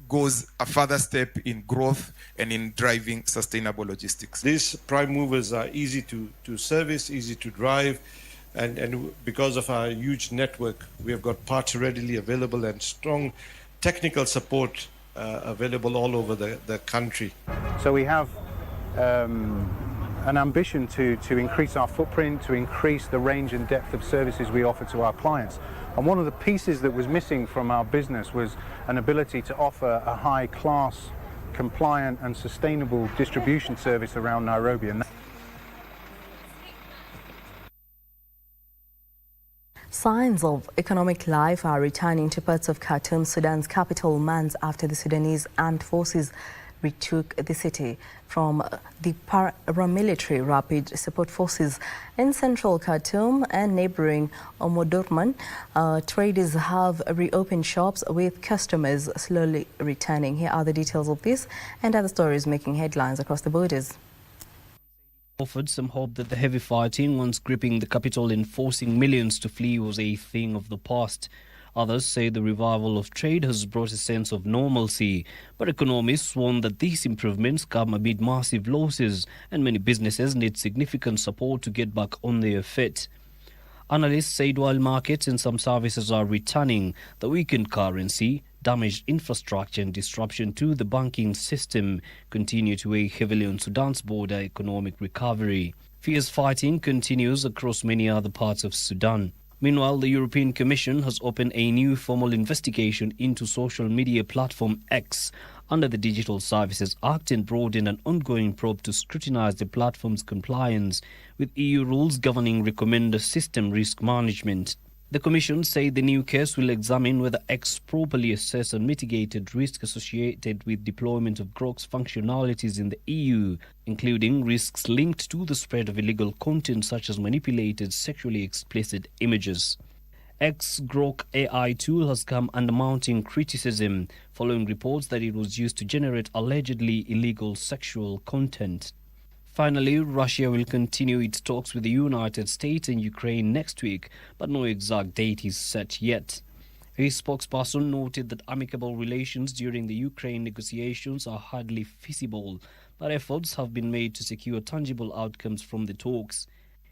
goes a further step in growth and in driving sustainable logistics. These prime movers are easy to service, easy to drive, and because of our huge network, we have got parts readily available and strong technical support available all over the country. So we have an ambition to increase our footprint, to increase the range and depth of services we offer to our clients. And one of the pieces that was missing from our business was an ability to offer a high-class, compliant and sustainable distribution service around Nairobi. Signs of economic life are returning to parts of Khartoum, Sudan's capital, months after the Sudanese armed forces retook the city from the paramilitary rapid support forces in central Khartoum and neighboring Omdurman. Traders have reopened shops with customers slowly returning. Here are the details of this and other stories making headlines across the borders. Offered some hope that the heavy fighting, once gripping the capital and forcing millions to flee, was a thing of the past. Others say the revival of trade has brought a sense of normalcy, but economists warn that these improvements come amid massive losses and many businesses need significant support to get back on their feet. Analysts say while markets and some services are returning, the weakened currency, damaged infrastructure and disruption to the banking system continue to weigh heavily on Sudan's border economic recovery. Fierce fighting continues across many other parts of Sudan. Meanwhile, the European Commission has opened a new formal investigation into social media platform X under the Digital Services Act and brought in an ongoing probe to scrutinize the platform's compliance with EU rules governing recommender system risk management. The Commission say the new case will examine whether X properly assessed and mitigated risk associated with deployment of Grok's functionalities in the EU, including risks linked to the spread of illegal content such as manipulated sexually explicit images. X Grok AI tool has come under mounting criticism following reports that it was used to generate allegedly illegal sexual content. Finally, Russia will continue its talks with the United States and Ukraine next week, but no exact date is set yet. A spokesperson noted that amicable relations during the Ukraine negotiations are hardly feasible, but efforts have been made to secure tangible outcomes from the talks.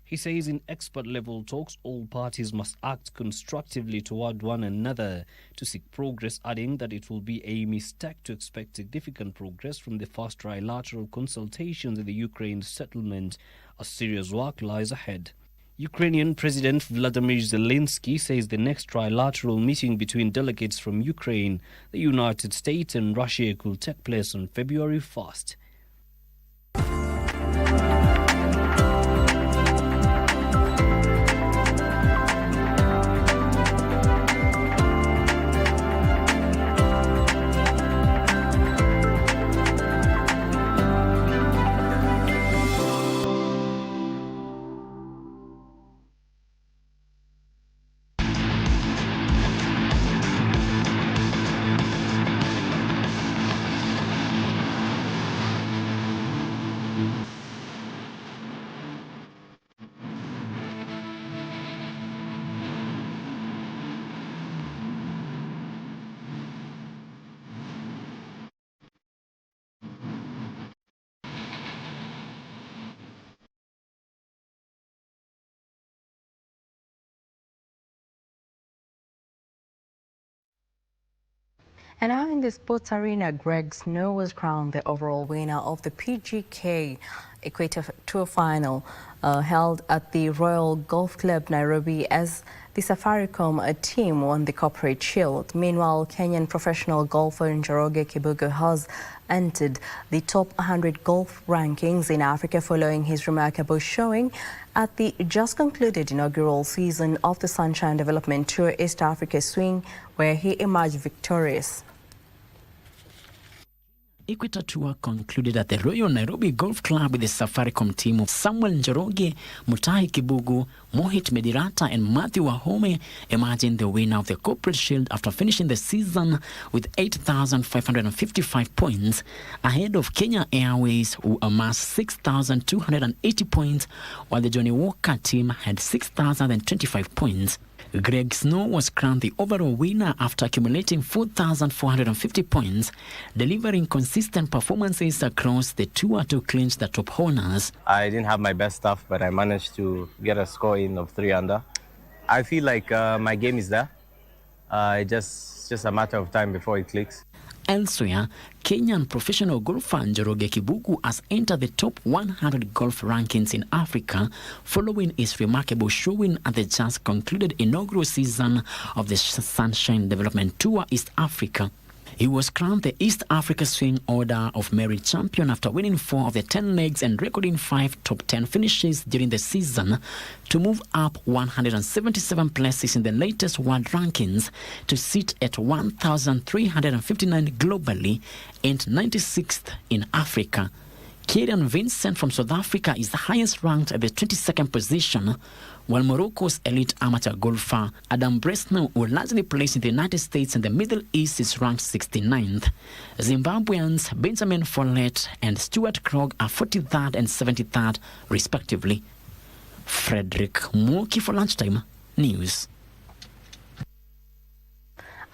He says in expert-level talks, all parties must act constructively toward one another to seek progress, adding that it will be a mistake to expect significant progress from the first trilateral consultations in the Ukraine settlement, as serious work lies ahead. Ukrainian President Vladimir Zelensky says the next trilateral meeting between delegates from Ukraine, the United States and Russia could take place on February 1st. And now in the sports arena, Greg Snow was crowned the overall winner of the PGK Equator Tour Final held at the Royal Golf Club Nairobi as the Safaricom team won the Corporate Shield. Meanwhile, Kenyan professional golfer Njoroge Kibugo has entered the top 100 golf rankings in Africa following his remarkable showing at the just concluded inaugural season of the Sunshine Development Tour East Africa Swing, where he emerged victorious. Equator Tour concluded at the Royal Nairobi Golf Club with the Safaricom team of Samuel Njoroge, Mutahi Kibugu, Mohit Medirata and Matthew Wahome emerging the winner of the Corporate Shield after finishing the season with 8,555 points, ahead of Kenya Airways, who amassed 6,280 points, while the Johnny Walker team had 6,025 points. Greg Snow was crowned the overall winner after accumulating 4,450 points, delivering consistent performances across the tour to clinch the top honors. I didn't have my best stuff, but I managed to get a score in of 3 under. I feel like my game is there. It's just a matter of time before it clicks. Elsewhere, Kenyan professional golfer Njoroge Kibugu has entered the top 100 golf rankings in Africa following his remarkable showing at the just concluded inaugural season of the Sunshine Development Tour East Africa. He was crowned the East Africa Swing Order of Merit champion after winning 4 of the 10 legs and recording 5 top 10 finishes during the season to move up 177 places in the latest world rankings to sit at 1,359 globally and 96th in Africa. Kieran Vincent from South Africa is the highest ranked at the 22nd position, while Morocco's elite amateur golfer Adam Bresno, who largely plays in the United States and the Middle East, is ranked 69th. Zimbabweans Benjamin Follett and Stuart Krog are 43rd and 73rd, respectively. Frederick Mwoki for Lunchtime News.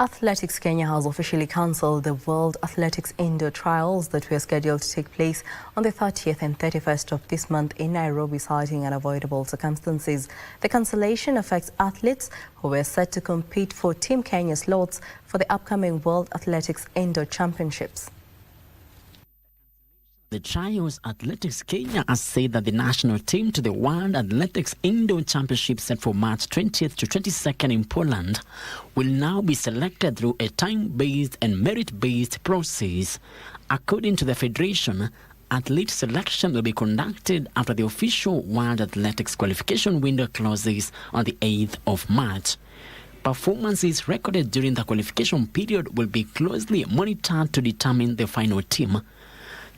Athletics Kenya has officially cancelled the World Athletics Indoor Trials that were scheduled to take place on the 30th and 31st of this month in Nairobi, citing unavoidable circumstances. The cancellation affects athletes who were set to compete for Team Kenya slots for the upcoming World Athletics Indoor Championships. The Trials Athletics Kenya has said that the national team to the World Athletics Indoor Championship set for March 20th to 22nd in Poland will now be selected through a time-based and merit-based process. According to the Federation, athlete selection will be conducted after the official World Athletics qualification window closes on the 8th of March. Performances recorded during the qualification period will be closely monitored to determine the final team.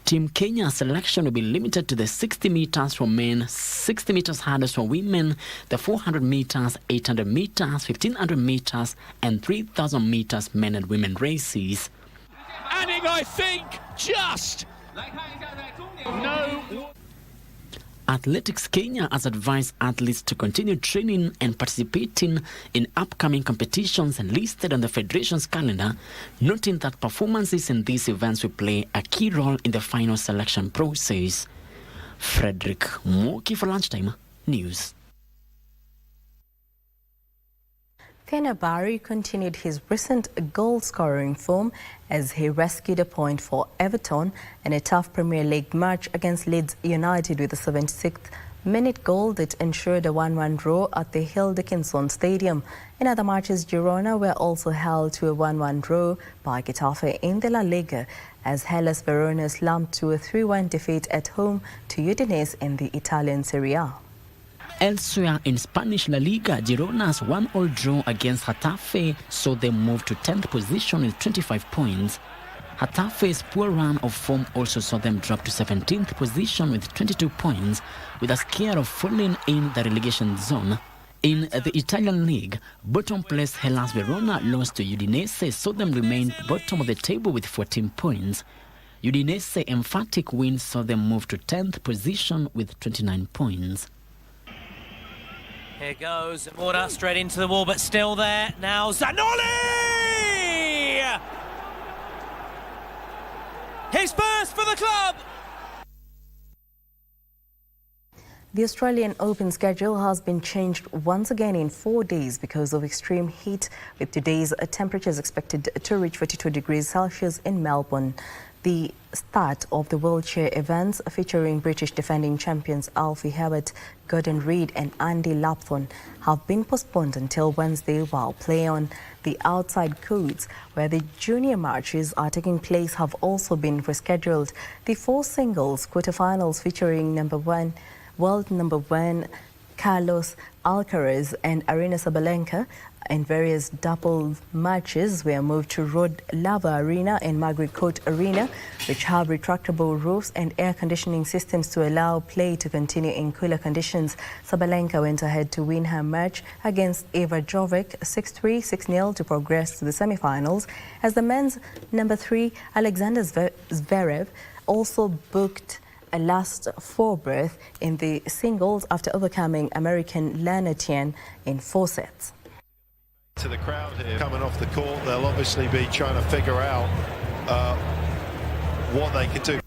Team Kenya selection will be limited to the 60 meters for men, 60 meters hurdles for women, the 400 meters, 800 meters, 1500 meters, and 3000 meters men and women races. Adding, I think, just no. Athletics Kenya has advised athletes to continue training and participating in upcoming competitions listed on the Federation's calendar, noting that performances in these events will play a key role in the final selection process. Frederick Mwoki for Lunchtime News. Thena Barry continued his recent goal-scoring form as he rescued a point for Everton in a tough Premier League match against Leeds United with a 76th minute goal that ensured a 1-1 draw at the Hill Dickinson Stadium. In other matches, Girona were also held to a 1-1 draw by Getafe in the La Liga as Hellas Verona slumped to a 3-1 defeat at home to Udinese in the Italian Serie A. Elsewhere in Spanish La Liga, Girona's 1-1 draw against Getafe saw them move to 10th position with 25 points. Getafe's poor run of form also saw them drop to 17th position with 22 points, with a scare of falling in the relegation zone. In the Italian league, bottom place Hellas Verona lost to Udinese, saw them remain bottom of the table with 14 points. Udinese emphatic win saw them move to 10th position with 29 points. Here goes Zamora straight into the wall, but still there. Now Zanoli! His first for the club! The Australian Open schedule has been changed once again in 4 days because of extreme heat, with today's temperatures expected to reach 42 degrees Celsius in Melbourne. The start of the wheelchair events featuring British defending champions Alfie Herbert, Gordon Reid and Andy Lapthorne have been postponed until Wednesday, while play on the outside courts where the junior matches are taking place have also been rescheduled. The 4 singles quarterfinals featuring world number one Carlos Alcaraz and Arena Sabalenka in various double matches were moved to Rod Lava Arena and Margaret Court Arena, which have retractable roofs and air conditioning systems to allow play to continue in cooler conditions. Sabalenka went ahead to win her match against Eva Jovic 6-3, 6-0 to progress to the semi-finals, as the men's number 3 Alexander Zverev also booked a last 4 berth in the singles after overcoming American Lana Tien in 4 sets. To the crowd here coming off the court, they'll obviously be trying to figure out what they can do.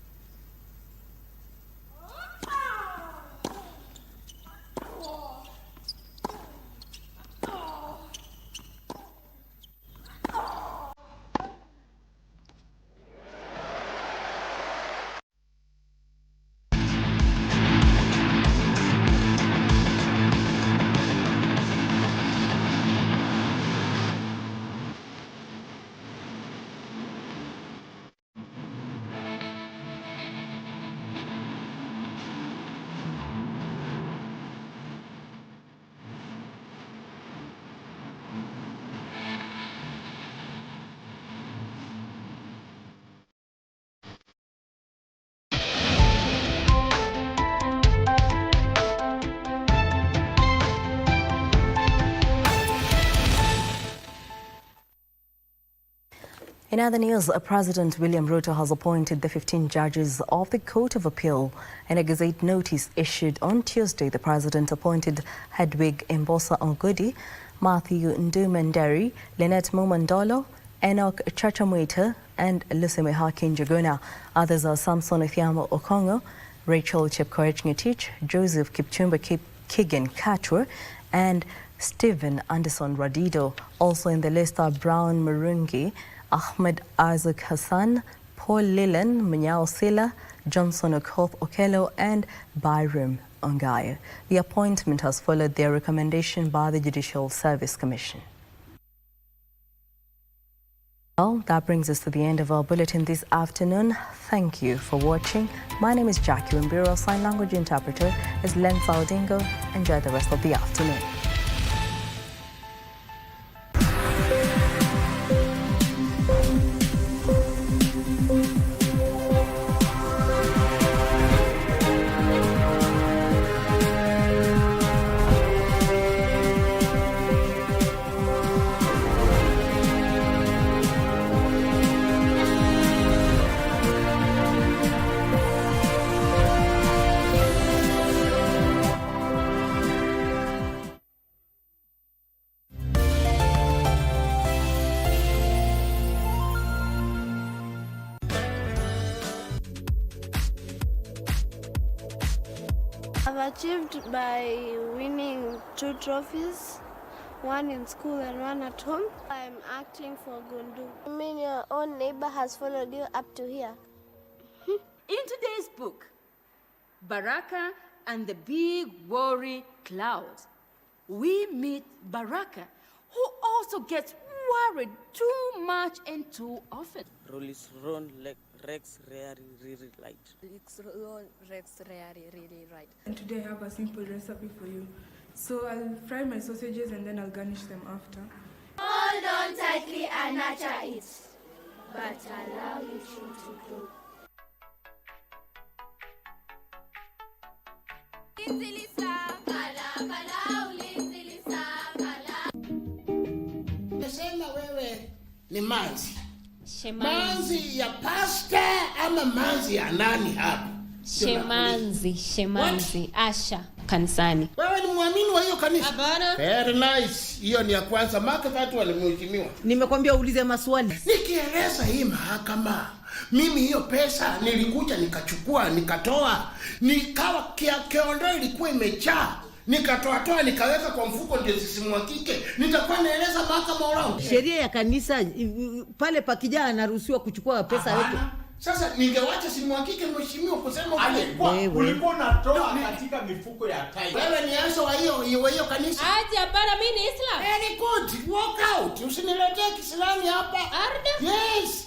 In other news, President William Ruto has appointed the 15 judges of the Court of Appeal. In a Gazette notice issued on Tuesday, the President appointed Hedwig Mbosa Ongudi, Matthew Ndumanderi, Lynette Mumandolo, Enoch Chachamwita, and Lusime Hakin Jaguna. Others are Samson Ithiamo Okongo, Rachel Chepkoech Ngetich, Joseph Kipchumba Kigen Katwa, and Stephen Anderson Radido. Also in the list are Brown Murungi, Ahmed Isaac Hassan, Paul Lillan, Munyao Sila, Johnson Okoth Okello, and Byram Ongaya. The appointment has followed their recommendation by the Judicial Service Commission. Well, that brings us to the end of our bulletin this afternoon. Thank you for watching. My name is Jackie Wambiru. Sign language interpreter is Len Saudingo. Enjoy the rest of the afternoon. I've achieved by winning 2 trophies, one in school and one at home. I'm acting for Gundu. I mean, your own neighbor has followed you up to here. In today's book, Baraka and the Big Worry Cloud, we meet Baraka, who also gets worried too much and too often. Rollis Ron Rex Rarely Right. Rex Rarely Right. And today I have a simple recipe for you. So I'll fry my sausages and then I'll garnish them after. Hold on tightly and nurture it, but allow it to grow. Nasema wewe ni manzi. Manzi ya pasta ama manzi ya nani hapa? Shemanzi, Asha kanisani. Wewe ni muamini wa hiyo kanisa? Hapana. Very nice. Hiyo ni ya kwanza, maka watu walimheshimiwa. Nimekwambia uulize maswali. Nikieleza hii mahakama, mimi hiyo pesa nilikuja nikachukua nikatoa, nikawa kiondoa ilikuwa imejaa. Nikatoa nikaweka kwa mfuko ndio sisimwakike. Nitakuwa naeleza mahakama around. Sheria ya kanisa pale pakijaa anaruhusiwa kuchukua pesa yote. Sasa ningewacha simwakike mheshimiwa kusema ulikuwa unatoa katika mifuko ya tai. Wewe ni anso wa hiyo kanisa. Aje hapana, mimi ni Islam. Very good. Walk out. Usiniletee Kiislamu hapa. Arda? Yes.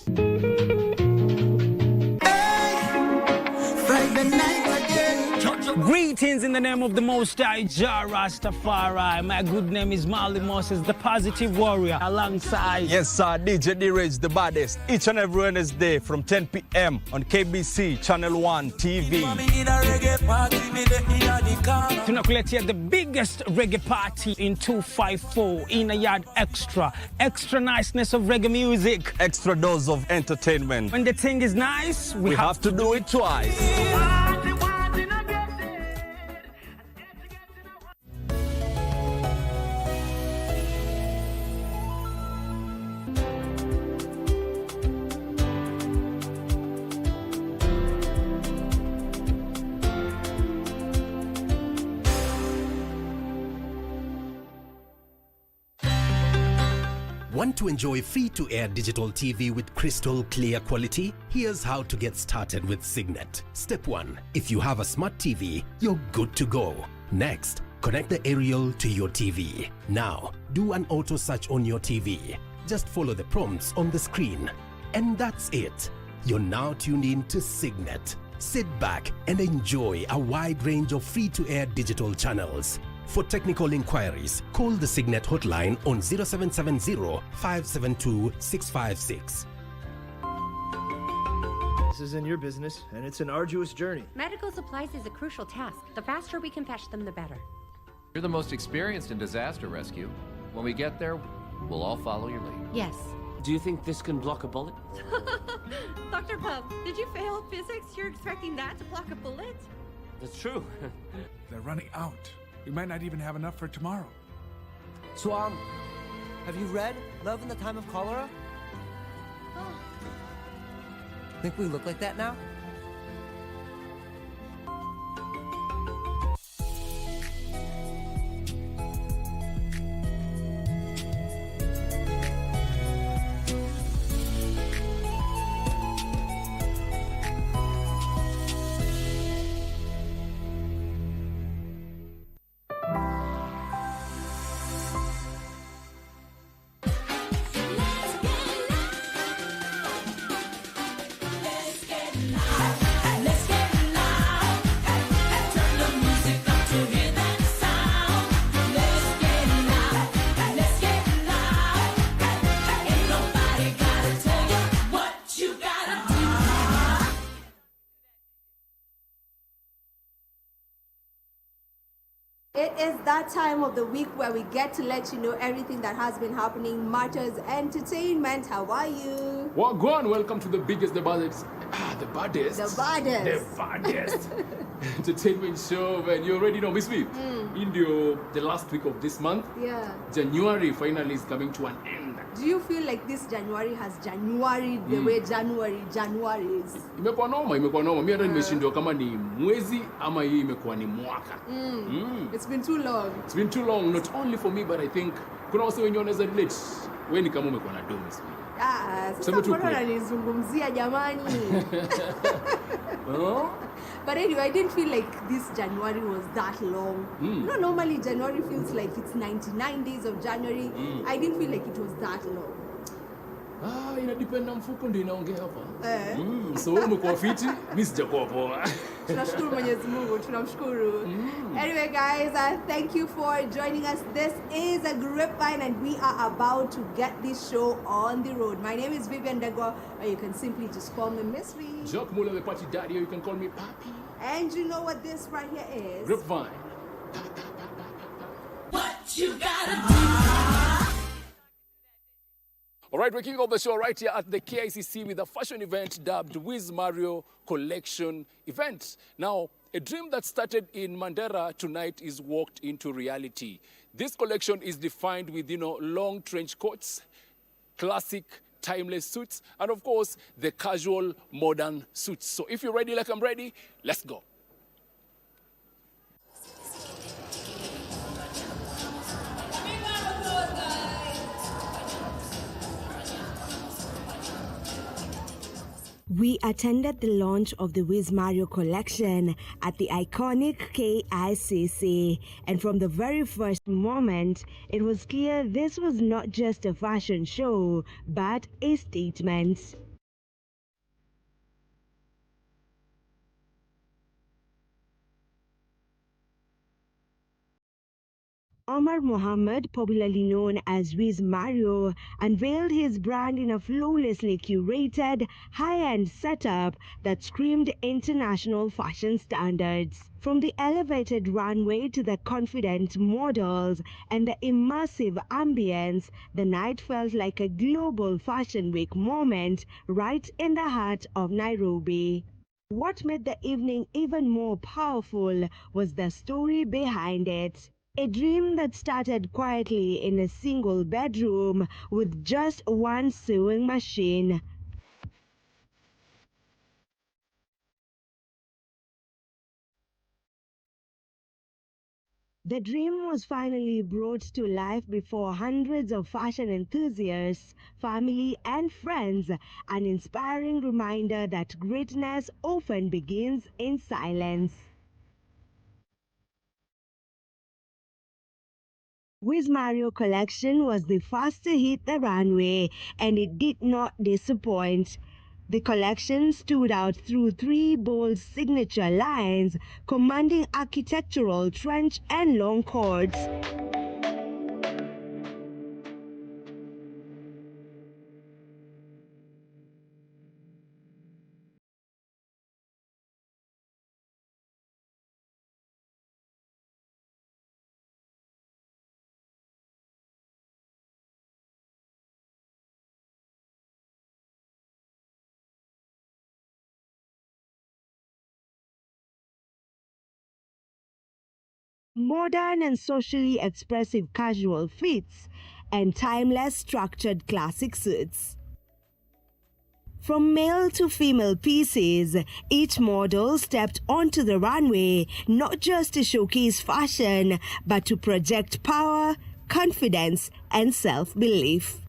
Friday night again. Greetings in the name of the Most High, Jah Rastafari. My good name is Marley Moses, the positive warrior, alongside... Yes, sir, DJ D-Rage, the baddest. Each and every Wednesday from 10 p.m. on KBC Channel 1 TV. Tunakuletea the biggest reggae party in 254 in a yard extra. Extra niceness of reggae music. Extra dose of entertainment. When the thing is nice, we have to do it twice. Want to enjoy free-to-air digital TV with crystal clear quality? Here's how to get started with Signet. Step 1. If you have a smart TV, you're good to go. Next, connect the aerial to your TV. Now, do an auto search on your TV. Just follow the prompts on the screen. And that's it. You're now tuned in to Signet. Sit back and enjoy a wide range of free-to-air digital channels. For technical inquiries, call the Signet hotline on 0770-572-656. This isn't your business, and it's an arduous journey. Medical supplies is a crucial task. The faster we can fetch them, the better. You're the most experienced in disaster rescue. When we get there, we'll all follow your lead. Yes. Do you think this can block a bullet? Dr. Pub, did you fail physics? You're expecting that to block a bullet? That's true. They're running out. We might not even have enough for tomorrow. So, have you read Love in the Time of Cholera? Think we look like that now? It is that time of the week where we get to let you know everything that has been happening, matters entertainment. How are you? Well, go on. Welcome to the biggest, the baddest, the baddest. The baddest. The baddest entertainment show. And you already know, Miss Viv, in the last week of this month, Yeah. January finally is coming to an end. Do you feel like this January has January the way January is? Imekuwa noma. Mimi hata nimeshindwa kama ni mwezi ama hii imekuwa ni mwaka. It's been too long. It's been too long, not only for me, but I think kuna wase wenye wanaweza relate. Wewe ni kama umekuwa na do, Miss Viv. Sasa mbona unanizungumzia jamani? But anyway, I didn't feel like this January was that long. You know, normally January feels like it's 99 days of January. I didn't feel like it was that long. Inadepend na mfuko ndio inaongea hapa. So wewe umekuwa fiti, mimi sijakuwa poa. Tunashukuru Mwenyezi Mungu, tunamshukuru. Anyway guys, thank you for joining us. This is a Grapevine and we are about to get this show on the road. My name is Vivian Degwa, or you can simply just call me Miss V. Jock Mula the party daddy, or you can call me Papi. And you know what this right here is? Grapevine. What you gotta do? All right, we're kicking off the show right here at the KICC with a fashion event dubbed Wiz Mario Collection Event. Now, a dream that started in Mandera tonight is walked into reality. This collection is defined with, long trench coats, classic timeless suits, and of course, the casual modern suits. So if you're ready like I'm ready, let's go. We attended the launch of the Wiz Mario collection at the iconic KICC, and from the very first moment, it was clear this was not just a fashion show, but a statement. Omar Mohammed, popularly known as Wiz Mario, unveiled his brand in a flawlessly curated, high-end setup that screamed international fashion standards. From the elevated runway to the confident models and the immersive ambience, the night felt like a global fashion week moment right in the heart of Nairobi. What made the evening even more powerful was the story behind it. A dream that started quietly in a single bedroom with just one sewing machine. The dream was finally brought to life before hundreds of fashion enthusiasts, family and friends, an inspiring reminder that greatness often begins in silence. Wiz Mario collection was the first to hit the runway, and it did not disappoint. The collection stood out through three bold signature lines, commanding architectural trench and long cords. Modern and socially expressive casual fits, and timeless structured classic suits. From male to female pieces, each model stepped onto the runway not just to showcase fashion, but to project power, confidence, and self-belief.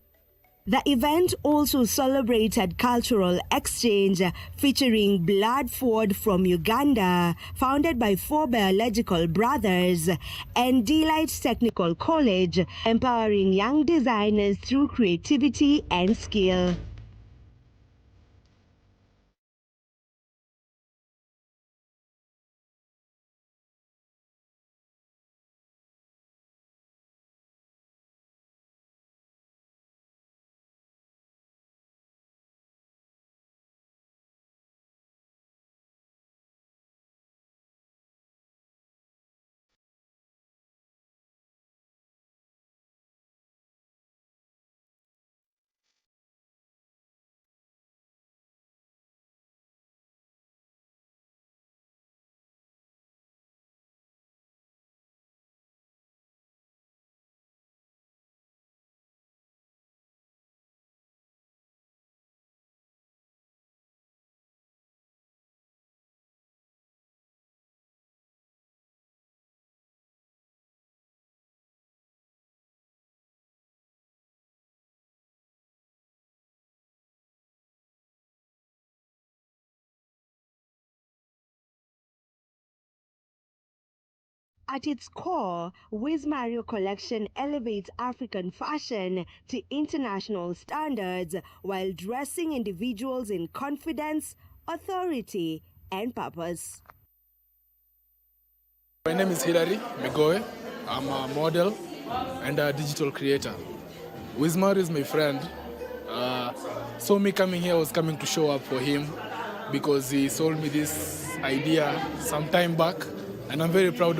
The event also celebrated cultural exchange featuring Bloodford from Uganda, founded by four biological brothers, and Delight Technical College, empowering young designers through creativity and skill. At its core, Wiz Mario collection elevates African fashion to international standards while dressing individuals in confidence, authority, and purpose. My name is Hilary Migoe. I'm a model and a digital creator. Wiz Mario is my friend. So me coming here was coming to show up for him because he sold me this idea some time back, and I'm very proud of